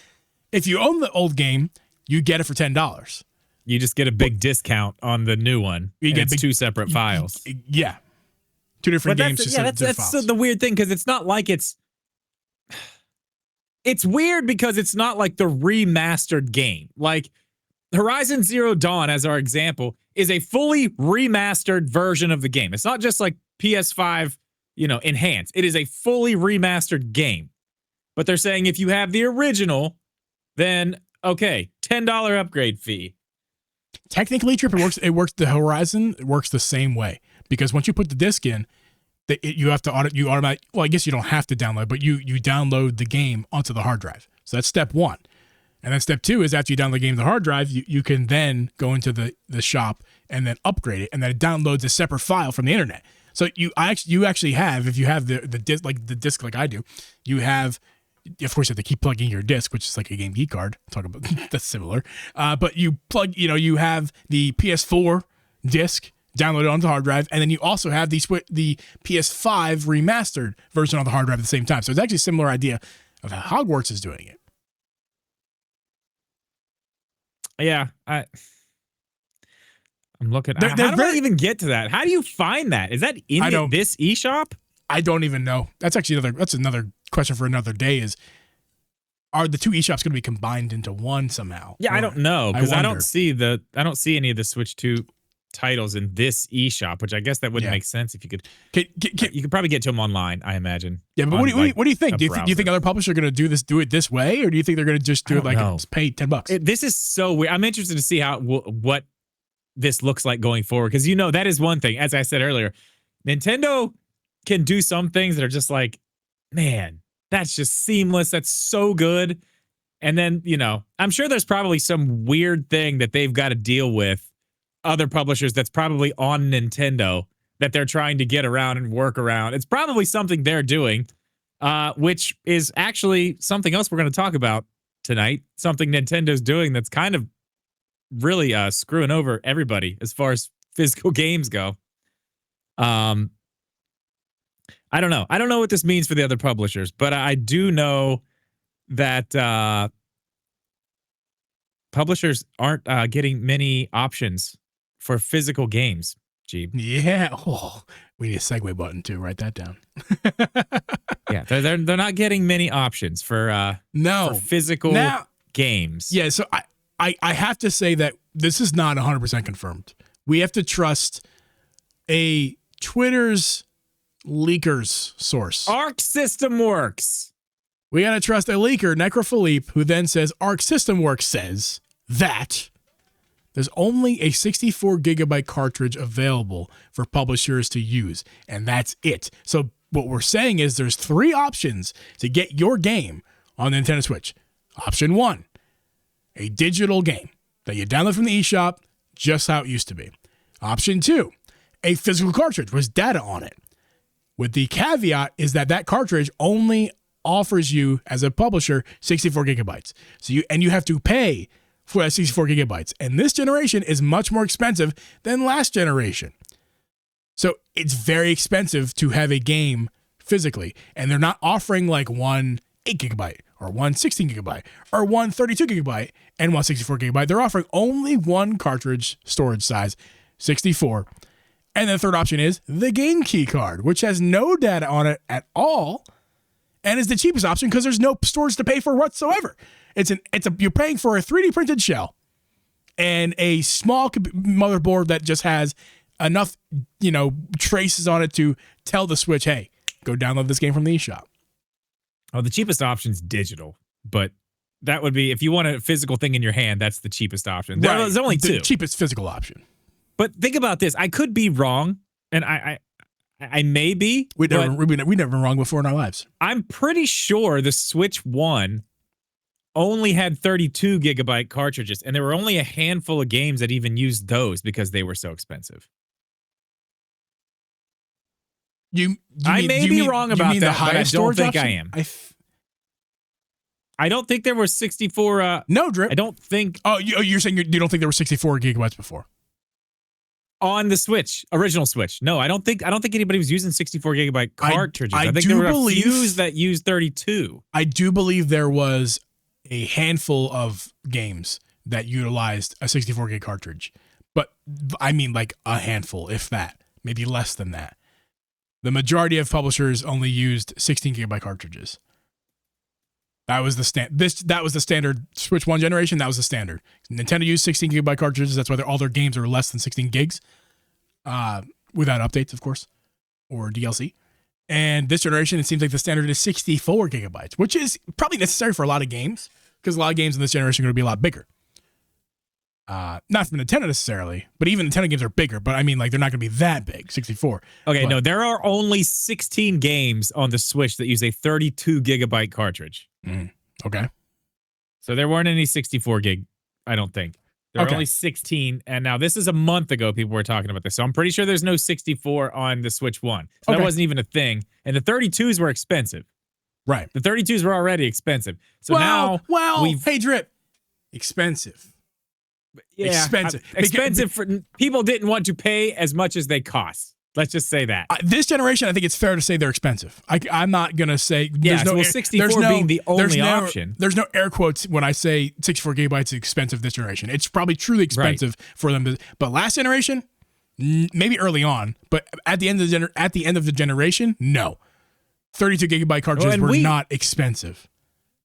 Speaker 1: if you own the old game, you get it for $10.
Speaker 3: You just get a big discount on the new one. You get two separate files.
Speaker 1: Yeah, two different games.
Speaker 3: That's the weird thing, because it's not like it's weird because it's not like the remastered game. Like Horizon Zero Dawn, as our example, is a fully remastered version of the game. It's not just like PS5, enhanced. It is a fully remastered game. But they're saying if you have the original, then okay, $10 upgrade fee.
Speaker 1: Technically, Trip, it works. The Horizon works the same way, because once you put the disc in, you have to automatic. Well, I guess you don't have to download, but you download the game onto the hard drive. So that's step one. And then step two is, after you download the game to the hard drive, you can then go into the shop and then upgrade it, and then it downloads a separate file from the internet. So you actually have, if you have the disc, like I do, you have, of course, you have to keep plugging your disc, which is like a Game Geek card. Talk about that's similar. But you plug, you have the PS4 disc downloaded onto the hard drive, and then you also have the PS5 remastered version on the hard drive at the same time. So it's actually a similar idea of how Hogwarts is doing it.
Speaker 3: Yeah, I'm looking. How do I even get to that? How do you find that? Is that in this eShop?
Speaker 1: I don't even know. That's actually another question for another day. Are the two eShops going to be combined into one somehow?
Speaker 3: Yeah, I don't know, because I don't see any of the Switch 2 titles in this eShop, which I guess that wouldn't make sense if you could. You could probably get to them online, I imagine.
Speaker 1: Yeah, but what do you think? Do you think other publishers are going to do it this way, or do you think they're going to just do it like pay $10?
Speaker 3: This is so weird. I'm interested to see what this looks like going forward, because that is one thing. As I said earlier, Nintendo can do some things that are just like, man, that's just seamless. That's so good. And then I'm sure there's probably some weird thing that they've got to deal with other publishers that's probably on Nintendo that they're trying to get around and work around. It's probably something they're doing, which is actually something else we're going to talk about tonight. Something Nintendo's doing that's kind of really screwing over everybody as far as physical games go. I don't know. I don't know what this means for the other publishers, but I do know that publishers aren't getting many options for physical games, Jeeb.
Speaker 1: Yeah. Oh, we need a segue button too. Write that down.
Speaker 3: Yeah, they're not getting many options for physical games.
Speaker 1: Yeah, so I have to say that this is not 100% confirmed. We have to trust a Twitter's leakers source.
Speaker 3: Arc System Works.
Speaker 1: We got to trust a leaker, Necrophilippe, who then says Arc System Works says that there's only a 64 gigabyte cartridge available for publishers to use, and that's it. So what we're saying is there's three options to get your game on the Nintendo Switch. Option one, a digital game that you download from the eShop, just how it used to be. Option two, a physical cartridge with data on it. With the caveat is that cartridge only offers you, as a publisher, 64 gigabytes. So you have to pay for that 64 gigabytes. And this generation is much more expensive than last generation. So it's very expensive to have a game physically. And they're not offering like one 8 gigabyte or one 16 gigabyte or one 32 gigabyte and one 64 gigabyte. They're offering only one cartridge storage size, 64. And the third option is the game key card, which has no data on it at all and is the cheapest option because there's no storage to pay for whatsoever. You're paying for a 3D printed shell and a small motherboard that just has enough, traces on it to tell the Switch, hey, go download this game from the eShop.
Speaker 3: Oh, the cheapest option is digital, but that would be, if you want a physical thing in your hand, that's the cheapest option.
Speaker 1: Right.
Speaker 3: There's only two.
Speaker 1: The cheapest physical option.
Speaker 3: But think about this. I could be wrong, and I may be.
Speaker 1: We've never been wrong before in our lives.
Speaker 3: I'm pretty sure the Switch 1 only had 32 gigabyte cartridges, and there were only a handful of games that even used those because they were so expensive. I may be wrong about that, but I don't think I am. I don't think there were 64.
Speaker 1: No, Drip.
Speaker 3: I don't think.
Speaker 1: Oh, you're saying you don't think there were 64 gigabytes before?
Speaker 3: On the Switch, original Switch. No, I don't think anybody was using 64 gigabyte cartridges. I think there were a few that used 32.
Speaker 1: I do believe there was a handful of games that utilized a 64 gig cartridge. But I mean like a handful, if that. Maybe less than that. The majority of publishers only used 16 gigabyte cartridges. That was the that was the standard Switch 1 generation. That was the standard. Nintendo used 16 gigabyte cartridges. That's why all their games are less than 16 gigs, without updates, of course, or DLC. And this generation, it seems like the standard is 64 gigabytes, which is probably necessary for a lot of games because a lot of games in this generation are going to be a lot bigger. Not from Nintendo necessarily, but even Nintendo games are bigger. But I mean, like, they're not going to be that big, 64.
Speaker 3: Okay,
Speaker 1: but,
Speaker 3: no, there are only 16 games on the Switch that use a 32 gigabyte cartridge.
Speaker 1: Okay.
Speaker 3: So there weren't any 64 gig, I don't think. There are only 16, and now this is a month ago people were talking about this, so I'm pretty sure there's no 64 on the Switch 1. So that wasn't even a thing, and the 32s were expensive.
Speaker 1: Right.
Speaker 3: The 32s were already expensive. So now
Speaker 1: hey, Drip, expensive.
Speaker 3: Yeah,
Speaker 1: expensive.
Speaker 3: Expensive for people didn't want to pay as much as they cost. Let's just say that.
Speaker 1: This generation, I think it's fair to say they're expensive. I'm not going to say...
Speaker 3: Yeah, so 64 being the only option.
Speaker 1: There's no air quotes when I say 64 gigabytes is expensive this generation. It's probably truly expensive for them. But last generation, maybe early on, but at the end of the generation, no. 32 gigabyte cartridges were not expensive.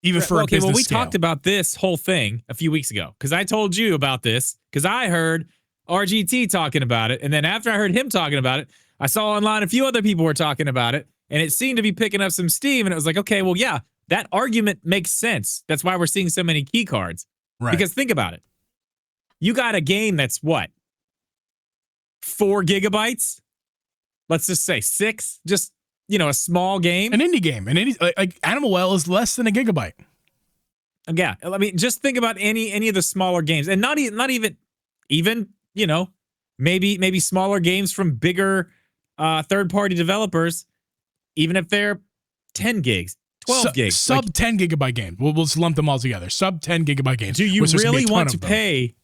Speaker 1: Even for a business
Speaker 3: we
Speaker 1: scale.
Speaker 3: talked about this whole thing a few weeks ago because I told you about this because I heard RGT talking about it. And then after I heard him talking about it, I saw online a few other people were talking about it. And it seemed to be picking up some steam. And it was like, okay, well, yeah, that argument makes sense. That's why we're seeing so many key cards.
Speaker 1: Right.
Speaker 3: Because think about it. You got a game that's what? 4 gigabytes? Let's just say 6? Just, a small game?
Speaker 1: An indie game. Like Animal Well is less than a gigabyte.
Speaker 3: Yeah. I mean, just think about any of the smaller games. And not even maybe smaller games from bigger third-party developers, even if they're 10 gigs, 12 gigs.
Speaker 1: Sub 10 gigabyte games. We'll just lump them all together. Sub 10 gigabyte games.
Speaker 3: Do you really want to pay?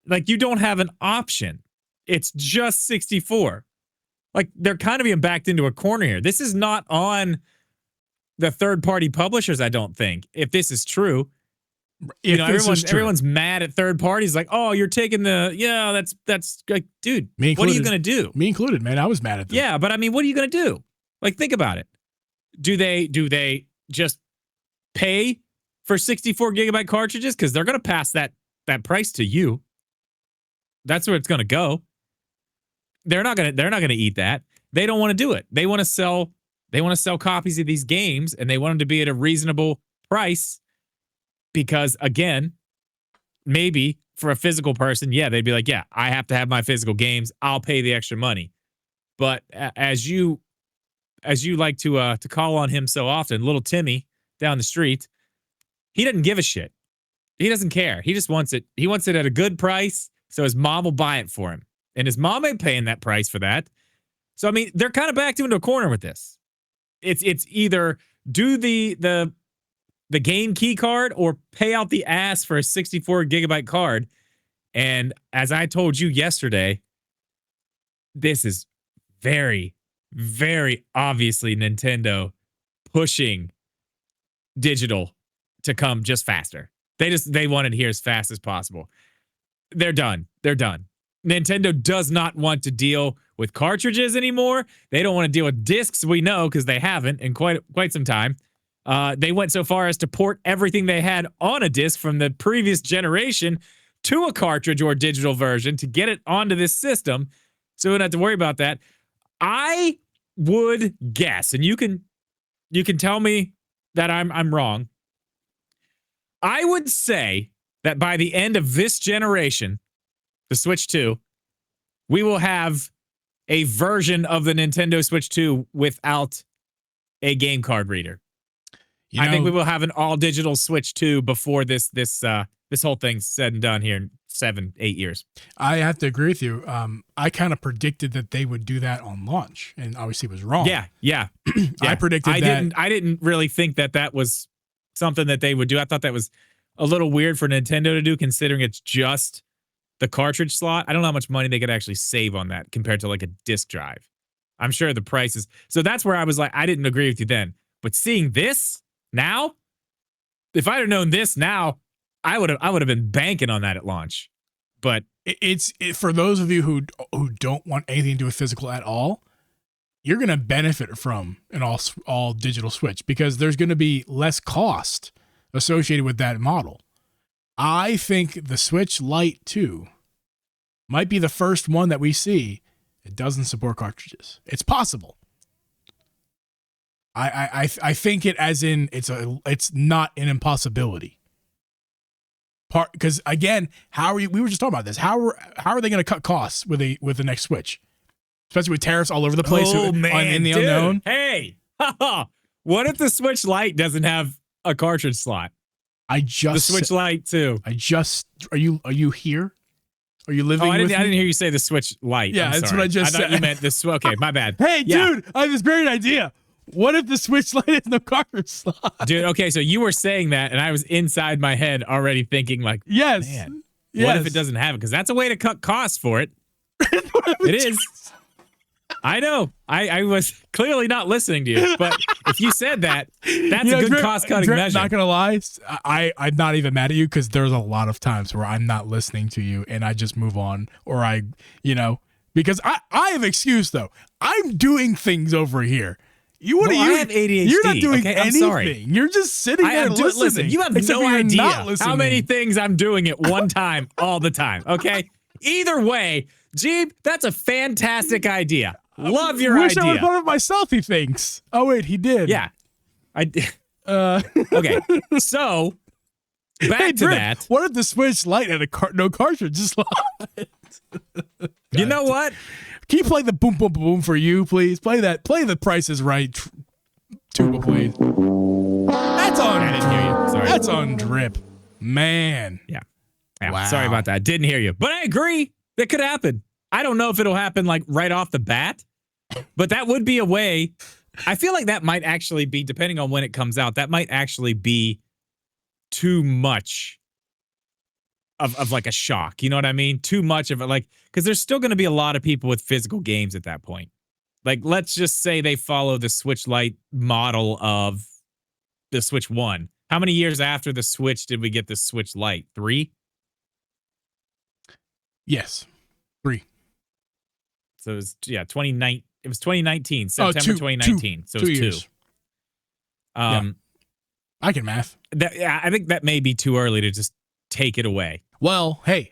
Speaker 3: Like, you don't have an option. It's just 64. Like, they're kind of being backed into a corner here. This is not on the third-party publishers, I don't think, if this is true. Everyone's mad at third parties, like, oh, you're taking that's like, dude, what are you gonna do?
Speaker 1: Me included, man. I was mad at them.
Speaker 3: Yeah, but I mean, what are you gonna do? Like, think about it. Do they just pay for 64 gigabyte cartridges? Because they're gonna pass that price to you. That's where it's gonna go. They're not gonna eat that. They don't want to do it. They want to sell copies of these games, and they want them to be at a reasonable price. Because, again, maybe for a physical person, yeah, they'd be like, yeah, I have to have my physical games. I'll pay the extra money. But as you like to call on him so often, little Timmy down the street, he doesn't give a shit. He doesn't care. He just wants it. He wants it at a good price, so his mom will buy it for him. And his mom ain't paying that price for that. So, I mean, they're kind of backed into a corner with this. It's either do the the game key card or pay out the ass for a 64 gigabyte card. And as I told you yesterday, this is very, very obviously Nintendo pushing digital to come just faster. They want it here as fast as possible. They're done. Nintendo does not want to deal with cartridges anymore. They don't want to deal with discs, we know, because they haven't in quite some time. They went so far as to port everything they had on a disc from the previous generation to a cartridge or digital version to get it onto this system, so we don't have to worry about that. I would guess, and you can tell me that I'm wrong. I would say that by the end of this generation, the Switch 2, we will have a version of the Nintendo Switch 2 without a game card reader. I think we will have an all-digital Switch 2 before this whole thing's said and done here in 7-8 years.
Speaker 1: I have to agree with you. I kind of predicted that they would do that on launch, and obviously was wrong.
Speaker 3: Yeah.
Speaker 1: I predicted that.
Speaker 3: I didn't really think that was something that they would do. I thought that was a little weird for Nintendo to do, considering it's just the cartridge slot. I don't know how much money they could actually save on that compared to like a disc drive. I'm sure the prices. So that's where I was like, I didn't agree with you then. But seeing this now, if I'd have known this now, I would have been banking on that at launch. But
Speaker 1: it's for those of you who don't want anything to do with physical at all, you're going to benefit from an all digital Switch because there's going to be less cost associated with that model. I think the Switch Lite 2 might be the first one that we see that doesn't support cartridges. It's possible. I think it as in it's not an impossibility. Because again, we were just talking about this. How are they going to cut costs with the next Switch, especially with tariffs all over the place in the unknown?
Speaker 3: Hey, what if the Switch Lite doesn't have a cartridge slot? The Switch Lite too. Are you here? Are you living? Oh, I
Speaker 1: didn't
Speaker 3: hear you say the Switch Lite.
Speaker 1: Yeah, that's what I just said.
Speaker 3: I thought you meant this. Okay, my bad.
Speaker 1: Hey, dude, I have this great idea. What if the Switch Lite has no cartridge slot?
Speaker 3: Dude, okay, so you were saying that, and I was inside my head already thinking, like,
Speaker 1: yes,
Speaker 3: man, what if it doesn't have it? Because that's a way to cut costs for it. It is. I know. I was clearly not listening to you, but if you said that, that's a good cost-cutting measure.
Speaker 1: Not gonna lie, I'm not even mad at you because there's a lot of times where I'm not listening to you and I just move on, or because I have excuse though. I'm doing things over here. I have ADHD. You're not doing anything. Sorry. You're just sitting there listening.
Speaker 3: Listen, you have no idea how many things I'm doing at one time all the time, okay? Either way, Jeeb, that's a fantastic idea. Love your idea.
Speaker 1: I would have thought of myself, he thinks. Oh, wait, he did.
Speaker 3: Yeah. I did. Okay, so back to that.
Speaker 1: What if the Switch Lite had no cartridge slot?
Speaker 3: You know what?
Speaker 1: Can you play the boom, boom, boom for you, please? Play that. Play the Price is Right tuba, please. That's on.
Speaker 3: I didn't hear you. Sorry.
Speaker 1: That's on drip. Man.
Speaker 3: Yeah. Wow. Sorry about that. Didn't hear you. But I agree. That could happen. I don't know if it'll happen like right off the bat, but that would be a way. I feel like that might actually be, depending on when it comes out, that might actually be too much of like a shock. You know what I mean? Too much of it, like, because there's still going to be a lot of people with physical games at that point. Like, let's just say they follow the Switch Lite model of the Switch 1. How many years after the Switch did we get the Switch Lite? 3?
Speaker 1: Yes. 3.
Speaker 3: So it was, 2019. It was 2019, September 2019. So it was 2
Speaker 1: years. I can math.
Speaker 3: I think that may be too early to just take it away.
Speaker 1: Well, hey.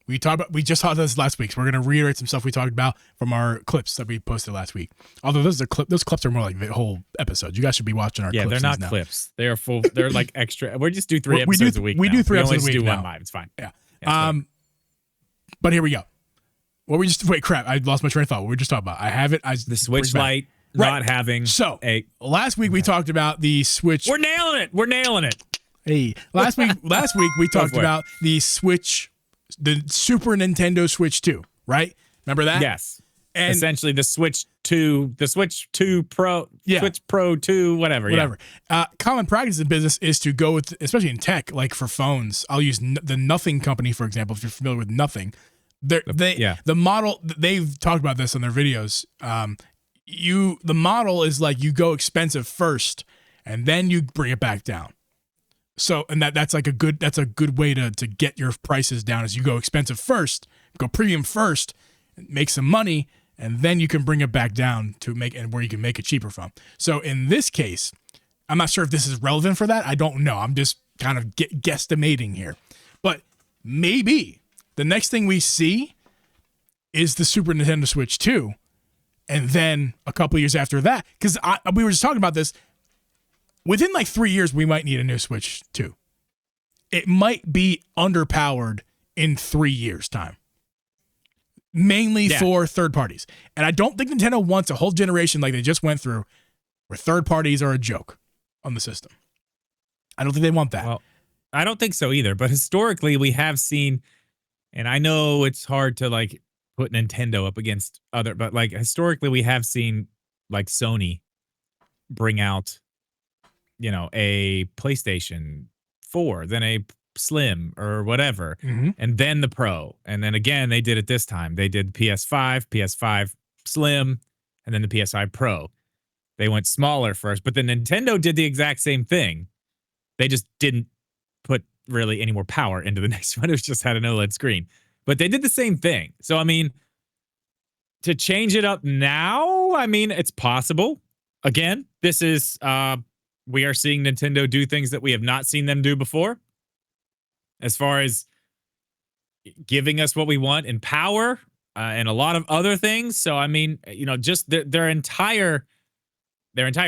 Speaker 1: We just talked about this last week, so we're going to reiterate some stuff we talked about from our clips that we posted last week. Although those clips are more like the whole episode. You guys should be watching our clips.
Speaker 3: Yeah, they're not clips. They are full. They're like extra. We just do 3 episodes a week.
Speaker 1: We do 3 episodes a week.
Speaker 3: We do
Speaker 1: now.
Speaker 3: 1 live. It's fine.
Speaker 1: Yeah. But here we go. Crap, I lost my train of thought. What we just talking about? I have it.
Speaker 3: The Switch Lite not having.
Speaker 1: So, last week we talked about the Switch.
Speaker 3: We're nailing it.
Speaker 1: Hey, last week we talked about the Switch, the Super Nintendo Switch 2, right? Remember that?
Speaker 3: Yes.
Speaker 1: And
Speaker 3: essentially the Switch 2 Pro, Switch Pro 2, whatever.
Speaker 1: Common practice in business is to go with, especially in tech, like for phones. I'll use the Nothing company, for example, if you're familiar with Nothing. The model, they've talked about this on their videos. The model is like you go expensive first and then you bring it back down. So, and that's a good way to get your prices down, is you go expensive first, go premium first, make some money, and then you can bring it back down to make, and where you can make it cheaper from. So in this case, I'm not sure if this is relevant for that. I don't know. I'm just kind of guesstimating here, but maybe the next thing we see is the Super Nintendo Switch 2. And then a couple years after that, because we were just talking about this, within like 3 years, we might need a new Switch 2. It might be underpowered in 3 years' time, mainly for third parties. And I don't think Nintendo wants a whole generation like they just went through where third parties are a joke on the system. I don't think they want that.
Speaker 3: Well, I don't think so either. But historically, we have seen, and I know it's hard to like put Nintendo up against other, but like historically, we have seen like Sony bring out, a PlayStation 4, then a Slim or whatever, and then the Pro. And then again, they did it this time. They did PS5 Slim, and then the PS5 Pro. They went smaller first, but then Nintendo did the exact same thing. They just didn't put really any more power into the next one. It just had an OLED screen. But they did the same thing. So, I mean, to change it up now, I mean, it's possible. Again, this is, we are seeing Nintendo do things that we have not seen them do before, as far as giving us what we want in power and a lot of other things. So, I mean, just their entire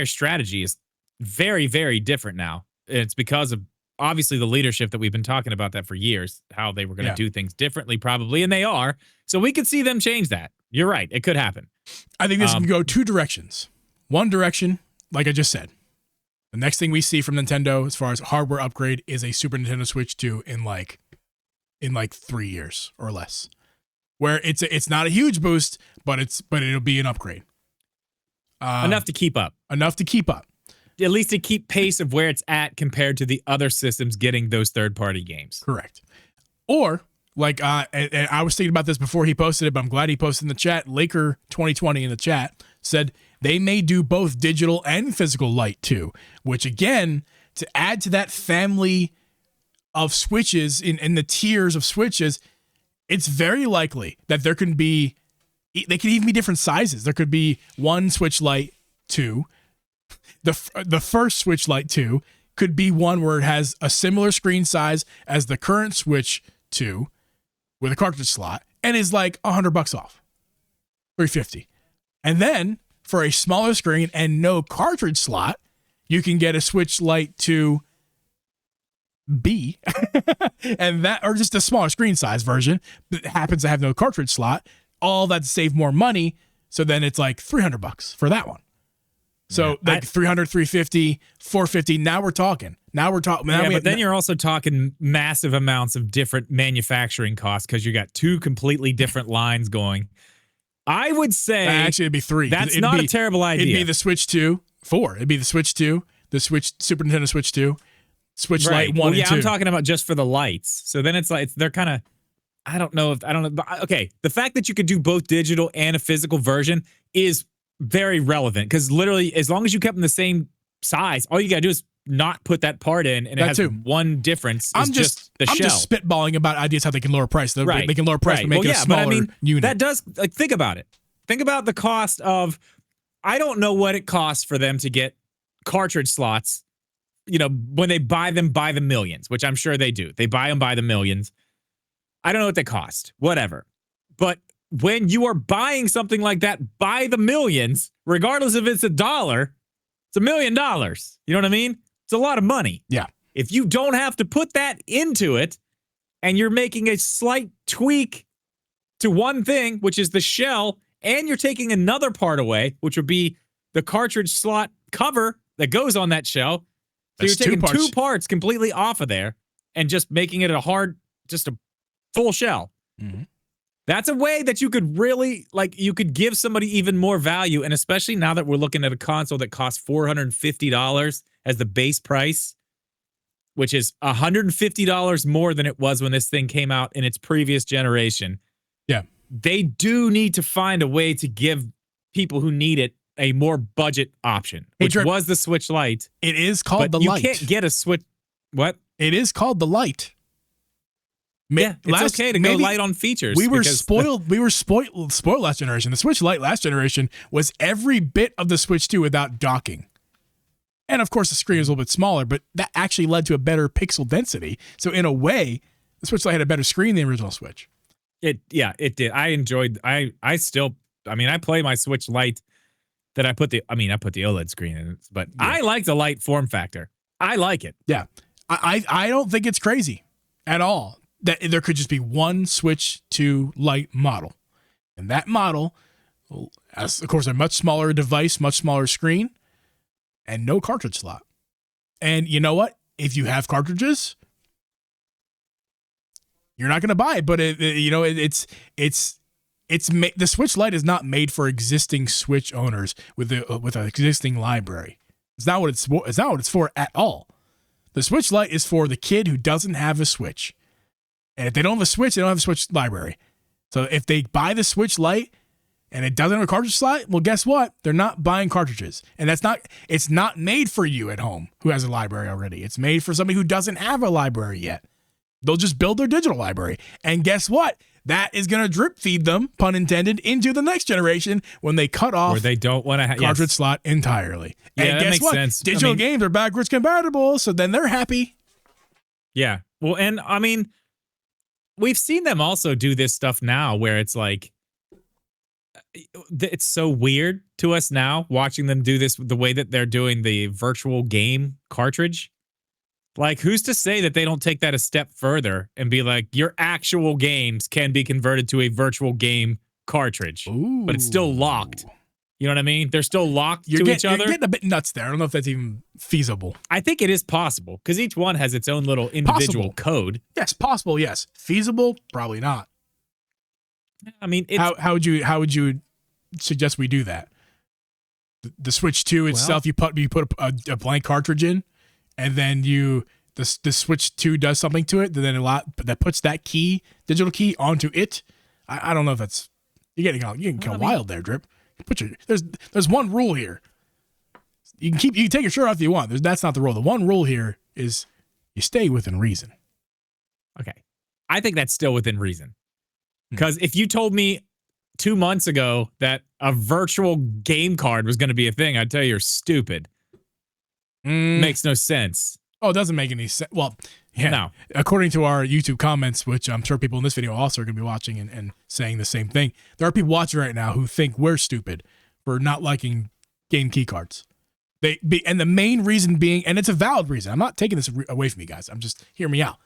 Speaker 3: strategy is very, very different now. It's because of, obviously, the leadership that we've been talking about that for years, how they were going to do things differently, probably, and they are. So we could see them change that. You're right. It could happen.
Speaker 1: I think this can go two directions. One direction, like I just said, the next thing we see from Nintendo as far as hardware upgrade is a Super Nintendo Switch 2 in like 3 years or less, where it's not a huge boost, but it'll be an upgrade.
Speaker 3: Enough to keep up.
Speaker 1: At
Speaker 3: least to keep pace of where it's at compared to the other systems getting those third-party games.
Speaker 1: Correct. Or, like, and I was thinking about this before he posted it, but I'm glad he posted in the chat. Laker 2020 in the chat said they may do both digital and physical light too, which, again, to add to that family of switches in the tiers of switches, it's very likely that they can even be different sizes. There could be one Switch Lite 2. The first Switch Lite 2 could be one where it has a similar screen size as the current Switch 2 with a cartridge slot and is like $100 off, $350. And then for a smaller screen and no cartridge slot, you can get a Switch Lite 2 B and that, or just a smaller screen size version that happens to have no cartridge slot. All that to save more money. So then it's like $300 for that one. So like 300, 350, 450. Now we're talking.
Speaker 3: But then you're also talking massive amounts of different manufacturing costs because you got two completely different lines going. I would say
Speaker 1: actually it'd be three.
Speaker 3: That's not a terrible idea.
Speaker 1: It'd be the Switch 2, 4. It'd be the Switch 2, the Super Nintendo Switch 2, Switch Lite 1 and 2.
Speaker 3: I'm talking about just for the lights. So then it's like they're kind of, I don't know. But okay, the fact that you could do both digital and a physical version is very relevant because literally, as long as you kept them the same size, all you gotta do is not put that part in, and it has one difference. I'm just
Speaker 1: spitballing about ideas how they can lower price. They can lower price, but make it a smaller unit.
Speaker 3: That does, like, think about it. Think about the cost of. I don't know what it costs for them to get cartridge slots. When they buy them by the millions, which I'm sure they do. They buy them by the millions. I don't know what they cost. Whatever, but when you are buying something like that by the millions, regardless if it's $1, it's $1 million. You know what I mean? It's a lot of money.
Speaker 1: Yeah.
Speaker 3: If you don't have to put that into it and you're making a slight tweak to one thing, which is the shell, and you're taking another part away, which would be the cartridge slot cover that goes on that shell. So you're taking two parts completely off of there and just making it just a full shell.
Speaker 1: Mm-hmm.
Speaker 3: That's a way that you could really, like, you could give somebody even more value. And especially now that we're looking at a console that costs $450 as the base price, which is $150 more than it was when this thing came out in its previous generation.
Speaker 1: Yeah.
Speaker 3: They do need to find a way to give people who need it a more budget option, which was the Switch Lite.
Speaker 1: It is called the
Speaker 3: you
Speaker 1: Lite.
Speaker 3: You can't get a Switch. What?
Speaker 1: It is called the Lite.
Speaker 3: Yeah, it's okay to go light on features.
Speaker 1: We were spoiled. We were spoiled last generation. The Switch Lite last generation was every bit of the Switch 2 without docking. And of course, the screen was a little bit smaller, but that actually led to a better pixel density. So in a way, the Switch Lite had a better screen than the original Switch.
Speaker 3: It did. I enjoyed. I play my Switch Lite that I put the OLED screen in, but yeah. I like the light form factor. I like it.
Speaker 1: Yeah, I don't think it's crazy at all that there could just be one Switch 2 Lite model, and that model has, of course, a much smaller device, much smaller screen, and no cartridge slot. And you know what? If you have cartridges, you're not going to buy it. But the Switch Lite is not made for existing Switch owners with an existing library. It's not what it's for at all. The Switch Lite is for the kid who doesn't have a Switch. And if they don't have a Switch, they don't have a Switch library. So if they buy the Switch Lite and it doesn't have a cartridge slot, well, guess what? They're not buying cartridges. And it's not made for you at home who has a library already. It's made for somebody who doesn't have a library yet. They'll just build their digital library. And guess what? That is going to drip feed them, pun intended, into the next generation when they cut off
Speaker 3: or they don't want to
Speaker 1: cartridge slot entirely.
Speaker 3: Yeah,
Speaker 1: and
Speaker 3: that
Speaker 1: guess
Speaker 3: makes
Speaker 1: what?
Speaker 3: sense.
Speaker 1: Digital games are backwards compatible, so then they're happy.
Speaker 3: Yeah. Well, and I mean, we've seen them also do this stuff now where it's like, it's so weird to us now watching them do this the way that they're doing the virtual game cartridge. Like, who's to say that they don't take that a step further and be like, your actual games can be converted to a virtual game cartridge, but it's still locked. You know what I mean? They're still locked to each other.
Speaker 1: You're getting a bit nuts there. I don't know if that's even feasible.
Speaker 3: I think it is possible because each one has its own little individual code.
Speaker 1: Yes, possible. Yes, feasible. Probably not.
Speaker 3: I mean,
Speaker 1: how would you suggest we do that? The Switch 2 itself, you put a blank cartridge in, and then the Switch 2 does something to it, then that puts that digital key onto it. I don't know if that's you're getting kind of wild there, Drip. There's one rule here. You can take your shirt off if you want. That's not the rule. The one rule here is you stay within reason.
Speaker 3: Okay. I think that's still within reason. Because if you told me 2 months ago that a virtual game card was going to be a thing, I'd tell you you're stupid. Makes no sense.
Speaker 1: Oh, it doesn't make any sense. Well, yeah.
Speaker 3: No.
Speaker 1: According to our YouTube comments, which I'm sure people in this video also are going to be watching and saying the same thing, there are people watching right now who think we're stupid for not liking game key cards. And the main reason being, and it's a valid reason, I'm not taking this away from you guys. I'm just, hear me out.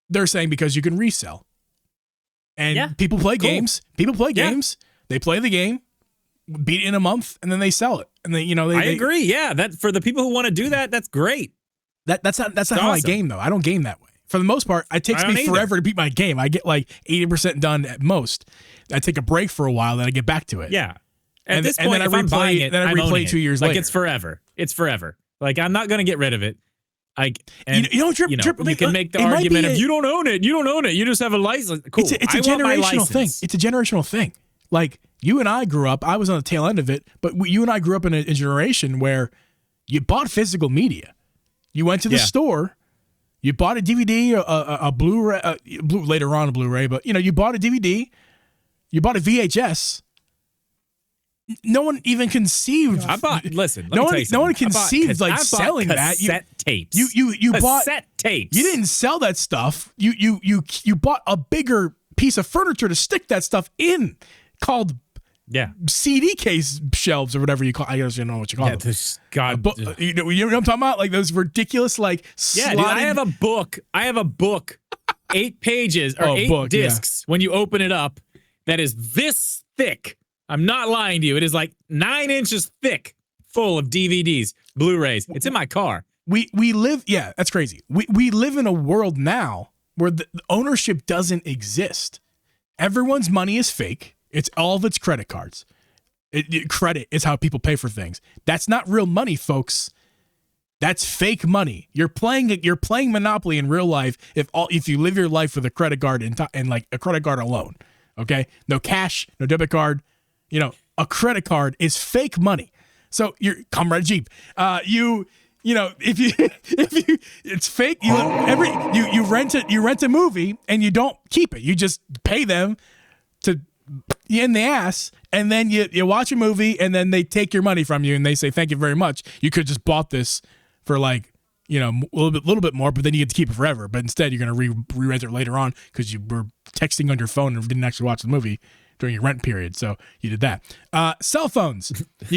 Speaker 1: They're saying because you can resell. And people play games. People play games. They play the game, beat it in a month, and then they sell it. And they
Speaker 3: I agree. Yeah, that for the people who want to do that, that's great.
Speaker 1: That's not how I game though. I don't game that way. For the most part, it takes me forever to beat my game. I get like 80% done at most. I take a break for a while, then I get back to it.
Speaker 3: Yeah. At this point, if I'm buying it,
Speaker 1: then I replay 2 years later.
Speaker 3: Like it's forever. It's forever. Like I'm not gonna get rid of it.
Speaker 1: Drip,
Speaker 3: you can make the argument of you don't own it. You don't own it. You just have a license. Cool.
Speaker 1: It's a generational thing. It's a generational thing. Like you and I grew up. I was on the tail end of it, but you and I grew up in a generation where you bought physical media. You went to the store. You bought a DVD, a Blu-ray, later on a Blu-ray, but you bought a DVD. You bought a VHS. No one even conceived.
Speaker 3: No
Speaker 1: one conceived like selling that.
Speaker 3: Tapes.
Speaker 1: You bought
Speaker 3: cassette tapes.
Speaker 1: You didn't sell that stuff. You bought a bigger piece of furniture to stick that stuff in, called CD case shelves or whatever you call. I don't know what you call them. You know what I'm talking about? Like those ridiculous dude,
Speaker 3: I have a book. 8 pages or 8 discs. When you open it up, that is this thick. I'm not lying to you. It is like 9 inches thick, full of DVDs, Blu-rays. It's in my car.
Speaker 1: We live, that's crazy. We live in a world now where the ownership doesn't exist. Everyone's money is fake. It's all of its credit cards. Credit is how people pay for things. That's not real money, folks. That's fake money. You're playing Monopoly in real life if you live your life with a credit card and like a credit card alone. Okay? No cash, no debit card. A credit card is fake money. So you're Comrade Jeep. If you it's fake. You rent a movie and you don't keep it. You just pay them to in the ass, and then you watch a movie and then they take your money from you and they say thank you very much. You could just bought this for like a little bit more, but then you get to keep it forever. But instead you're gonna re-rent it later on because you were texting on your phone and didn't actually watch the movie during your rent period. So you did that. Cell phones,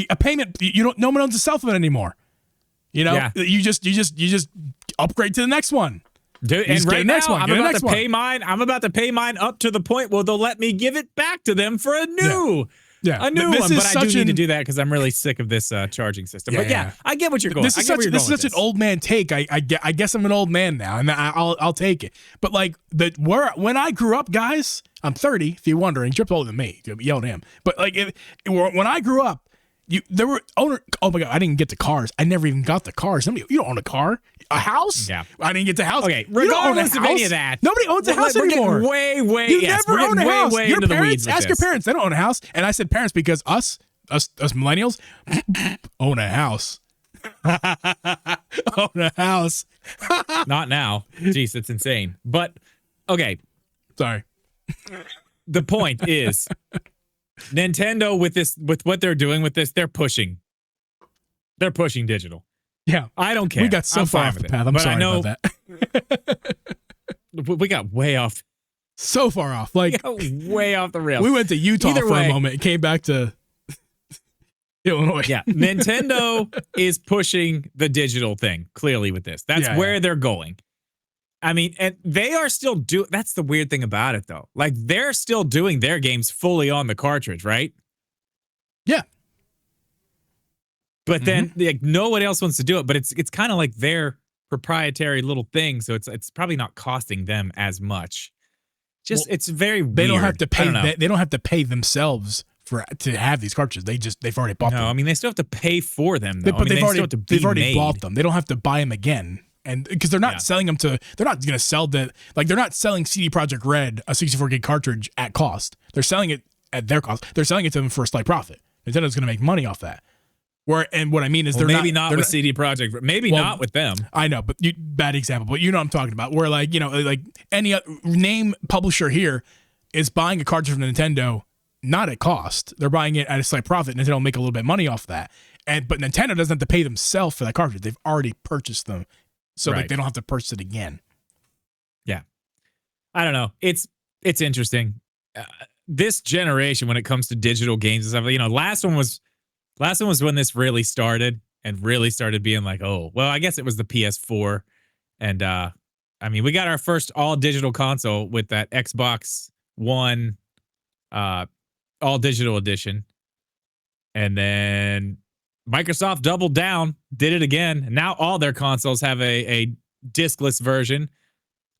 Speaker 1: a payment. No one owns a cell phone anymore. You just upgrade to the next one.
Speaker 3: Dude, and right now I'm about to pay mine. I'm about to pay mine up to the point where they'll let me give it back to them for a new one. But I do need to do that because I'm really sick of this charging system. I get what you're going. This is
Speaker 1: such an old man take. I guess I'm an old man now, and I'll take it. But like when I grew up, guys, I'm 30. If you're wondering, Chip's older than me. Yell at him. But like when I grew up, there were oh my God, I didn't get the cars. I never even got the cars. You don't own a car, a house.
Speaker 3: Yeah,
Speaker 1: I didn't get the house.
Speaker 3: Okay, regardless of any of that,
Speaker 1: nobody owns a house anymore.
Speaker 3: Way,
Speaker 1: you never own a house. Your parents, ask your
Speaker 3: this.
Speaker 1: parents. They don't own a house. And I said parents because us millennials own a house. Own a house.
Speaker 3: Not now. Jeez, it's insane. But okay,
Speaker 1: sorry.
Speaker 3: The point is, Nintendo with what they're doing with this, they're pushing digital.
Speaker 1: Yeah,
Speaker 3: I don't care.
Speaker 1: We got so far off the path. I'm sorry about that.
Speaker 3: We got way off.
Speaker 1: So far off, like
Speaker 3: way off the rails.
Speaker 1: We went to Utah for a moment and came back to Illinois.
Speaker 3: Yeah, Nintendo is pushing the digital thing clearly with this. That's where they're going. I mean, and they are still that's the weird thing about it, though. Like, they're still doing their games fully on the cartridge, right?
Speaker 1: Yeah.
Speaker 3: But then, like, no one else wants to do it. But it's kind of like their proprietary little thing, so it's probably not costing them as much. It's very weird.
Speaker 1: They don't have to pay. They don't have to pay themselves to have these cartridges. They've already bought them.
Speaker 3: No, I mean, they still have to pay for them, though.
Speaker 1: But they've already
Speaker 3: made.
Speaker 1: bought them. They don't have to buy them again. And because they're not selling them they're not going to sell they're not selling CD Projekt Red a 64 gig cartridge at cost. They're selling it at their cost. They're selling it to them for a slight profit. Nintendo's going to make money off that. And what I mean is
Speaker 3: maybe not with CD Projekt, maybe not with them.
Speaker 1: I know, but bad example, but you know what I'm talking about. Where like any name publisher here is buying a cartridge from Nintendo not at cost. They're buying it at a slight profit. Nintendo will make a little bit of money off that. But Nintendo doesn't have to pay themselves for that cartridge. They've already purchased them. So like they don't have to purchase it again. Yeah.
Speaker 3: I don't know. It's interesting. This generation, when it comes to digital games and stuff, last one was when this really started and really started being like, oh, well, I guess it was the PS4. And I mean, we got our first all digital console with that Xbox One all digital edition. And then Microsoft doubled down, did it again. Now all their consoles have a diskless version.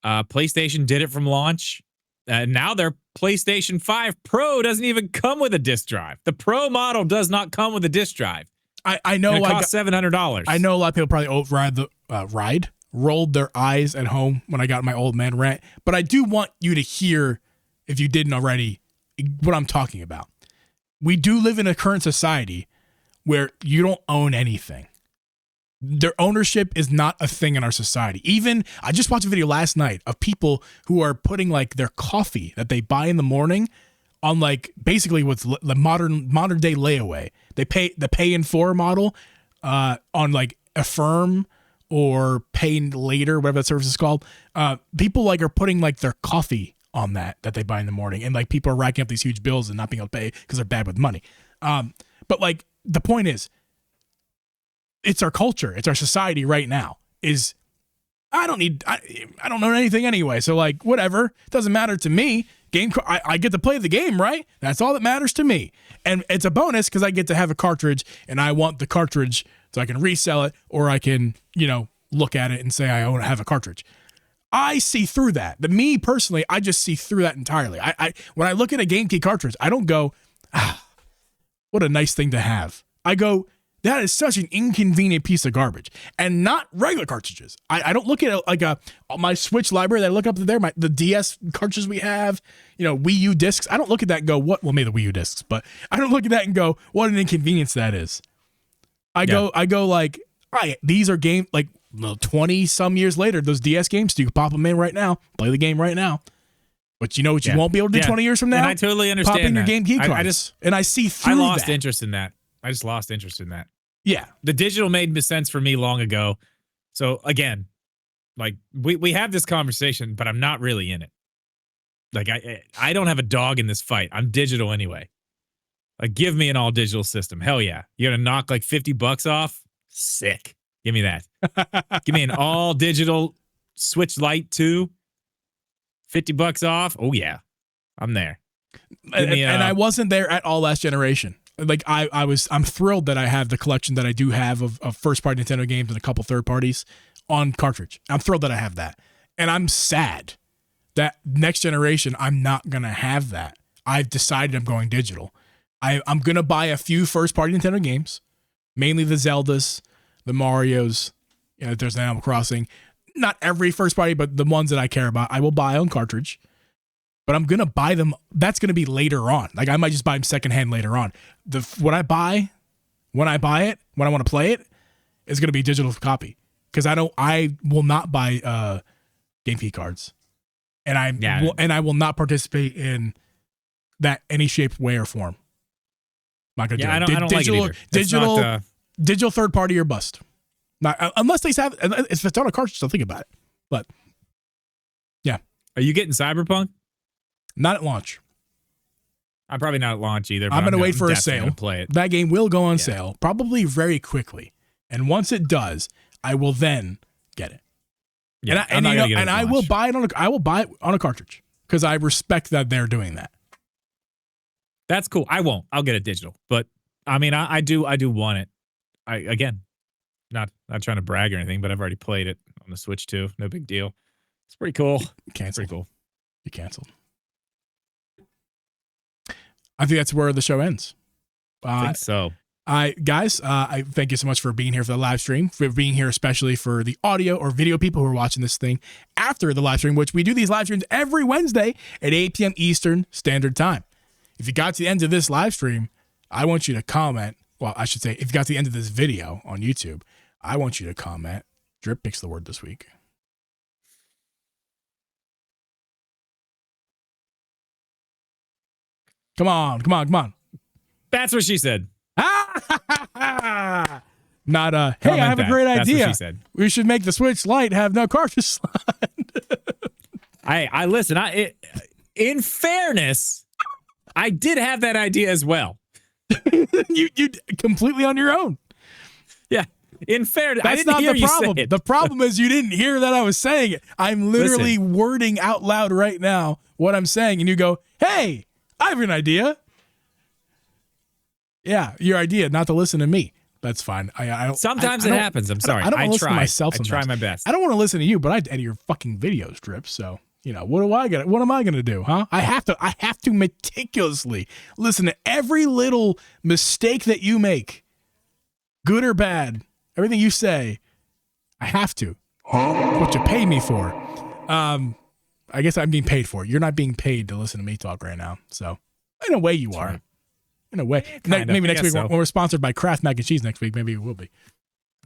Speaker 3: PlayStation did it from launch. Now their PlayStation 5 Pro doesn't even come with a disc drive. The Pro model does not come with a disc drive.
Speaker 1: I know
Speaker 3: it costs $700.
Speaker 1: I know a lot of people probably rolled their eyes at home when I got my old man rant. But I do want you to hear, if you didn't already, what I'm talking about. We do live in a current society where you don't own anything. Their ownership is not a thing in our society. Even, I just watched a video last night of people who are putting like their coffee that they buy in the morning on like basically what's the modern day layaway. They pay the pay in 4 model on like Affirm or pay later, whatever that service is called. People like are putting like their coffee on that they buy in the morning, and like people are racking up these huge bills and not being able to pay because they're bad with money. But like the point is, it's our culture, it's our society right now. I don't know anything anyway, so like whatever, it doesn't matter to me. I get to play the game, right? That's all that matters to me, and it's a bonus because I get to have a cartridge, and I want the cartridge so I can resell it, or I can look at it and say I want to have a cartridge. I see through that. Me personally, I just see through that entirely. I when I look at a game key cartridge, I don't go, what a nice thing to have. I go, that is such an inconvenient piece of garbage. And not regular cartridges. I don't look at it like my Switch library that I look up there, the DS cartridges we have, Wii U discs. I don't look at that and go, what? Well, maybe the Wii U discs, but I don't look at that and go, what an inconvenience that is. I go like, all right, these are 20 some years later, those DS games, so you can pop them in right now, play the game right now. But you know what you won't be able to do 20 years from now?
Speaker 3: And I totally understand
Speaker 1: pop in your
Speaker 3: that.
Speaker 1: game key cards. I see through that.
Speaker 3: I lost interest in that. I just lost interest in that.
Speaker 1: Yeah.
Speaker 3: The digital made sense for me long ago. So again, we have this conversation, but I'm not really in it. I don't have a dog in this fight. I'm digital anyway. Give me an all digital system. Hell yeah. You're gonna knock $50 off? Sick. Give me that. Give me an all digital Switch Lite 2. $50 off. Oh yeah. I'm there.
Speaker 1: And I wasn't there at all last generation. I'm thrilled that I have the collection that I do have of first-party Nintendo games and a couple third parties on cartridge. I'm thrilled that I have that. And I'm sad that next generation, I'm not going to have that. I've decided I'm going digital. I'm going to buy a few first-party Nintendo games, mainly the Zeldas, the Marios, there's an Animal Crossing. Not every first-party, but the ones that I care about, I will buy on cartridge. But I'm going to buy them. That's going to be later on. I might just buy them secondhand later on. When I buy it, when I want to play it, is going to be a digital copy. Because I will not buy game key cards. And I will not participate in that any shape, way, or form. I'm not going to do it.
Speaker 3: I don't like it either.
Speaker 1: Digital third party or bust. Not unless they have, if it's on a cartridge, I'll think about it. But yeah.
Speaker 3: Are you getting Cyberpunk?
Speaker 1: Not at launch.
Speaker 3: I'm probably not at launch either. But
Speaker 1: I'm going to wait for a sale.
Speaker 3: Play it.
Speaker 1: That game will go on sale, probably very quickly. And once it does, I will then get it.
Speaker 3: Yeah,
Speaker 1: I will buy it on a cartridge because I respect that they're doing that.
Speaker 3: That's cool. I won't. I'll get it digital. But I mean, I do want it. Again, not trying to brag or anything, but I've already played it on the Switch too. No big deal. It's pretty cool.
Speaker 1: Canceled.
Speaker 3: Pretty cool.
Speaker 1: You canceled. I think that's where the show ends.
Speaker 3: I think so.
Speaker 1: Guys, I thank you so much for being here for the live stream, for being here, especially for the audio or video people who are watching this thing after the live stream, which we do these live streams every Wednesday at 8 p.m. Eastern Standard Time. If you got to the end of this live stream, I want you to comment. Well, I should say, if you got to the end of this video on YouTube, I want you to comment. Drip picks the word this week. Come on.
Speaker 3: That's what she said.
Speaker 1: Not hey, I have a great idea.
Speaker 3: That's what she said.
Speaker 1: We should make the Switch Lite have no cartridge slot.
Speaker 3: I listen. In fairness, I did have that idea as well.
Speaker 1: you completely on your own.
Speaker 3: Yeah. In fairness,
Speaker 1: that's not the problem. The problem is you didn't hear that I was saying it. I'm literally wording out loud right now what I'm saying, and you go, "Hey, I have an idea." Yeah, your idea not to listen to me. That's fine.
Speaker 3: Sometimes it happens. I'm sorry.
Speaker 1: I don't listen to myself.
Speaker 3: I try my best.
Speaker 1: I don't want to listen to you, but I edit your fucking videos, Drip. So what am I gonna do, huh? I have to meticulously listen to every little mistake that you make, good or bad, everything you say. I have to. That's what you pay me for. I guess I'm being paid for it. You're not being paid to listen to me talk right now. So in a way you are. In a way. Maybe next week when we're sponsored by Kraft Mac and Cheese next week, maybe it will be.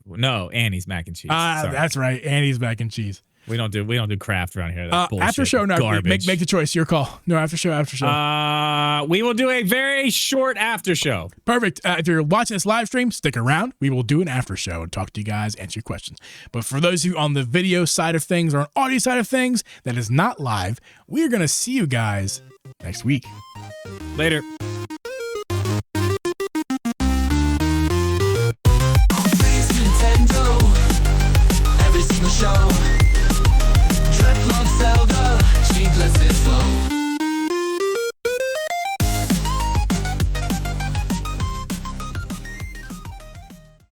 Speaker 3: No, Annie's Mac and Cheese.
Speaker 1: That's right. Annie's Mac and Cheese.
Speaker 3: We don't do Kraft around here. That's bullshit.
Speaker 1: After show, no,
Speaker 3: garbage.
Speaker 1: Make the choice. Your call. No, after show.
Speaker 3: We will do a very short after show.
Speaker 1: Perfect. If you're watching this live stream, stick around. We will do an after show and talk to you guys, answer your questions. But for those of you on the video side of things or on audio side of things that is not live, we are going to see you guys next week.
Speaker 3: Later.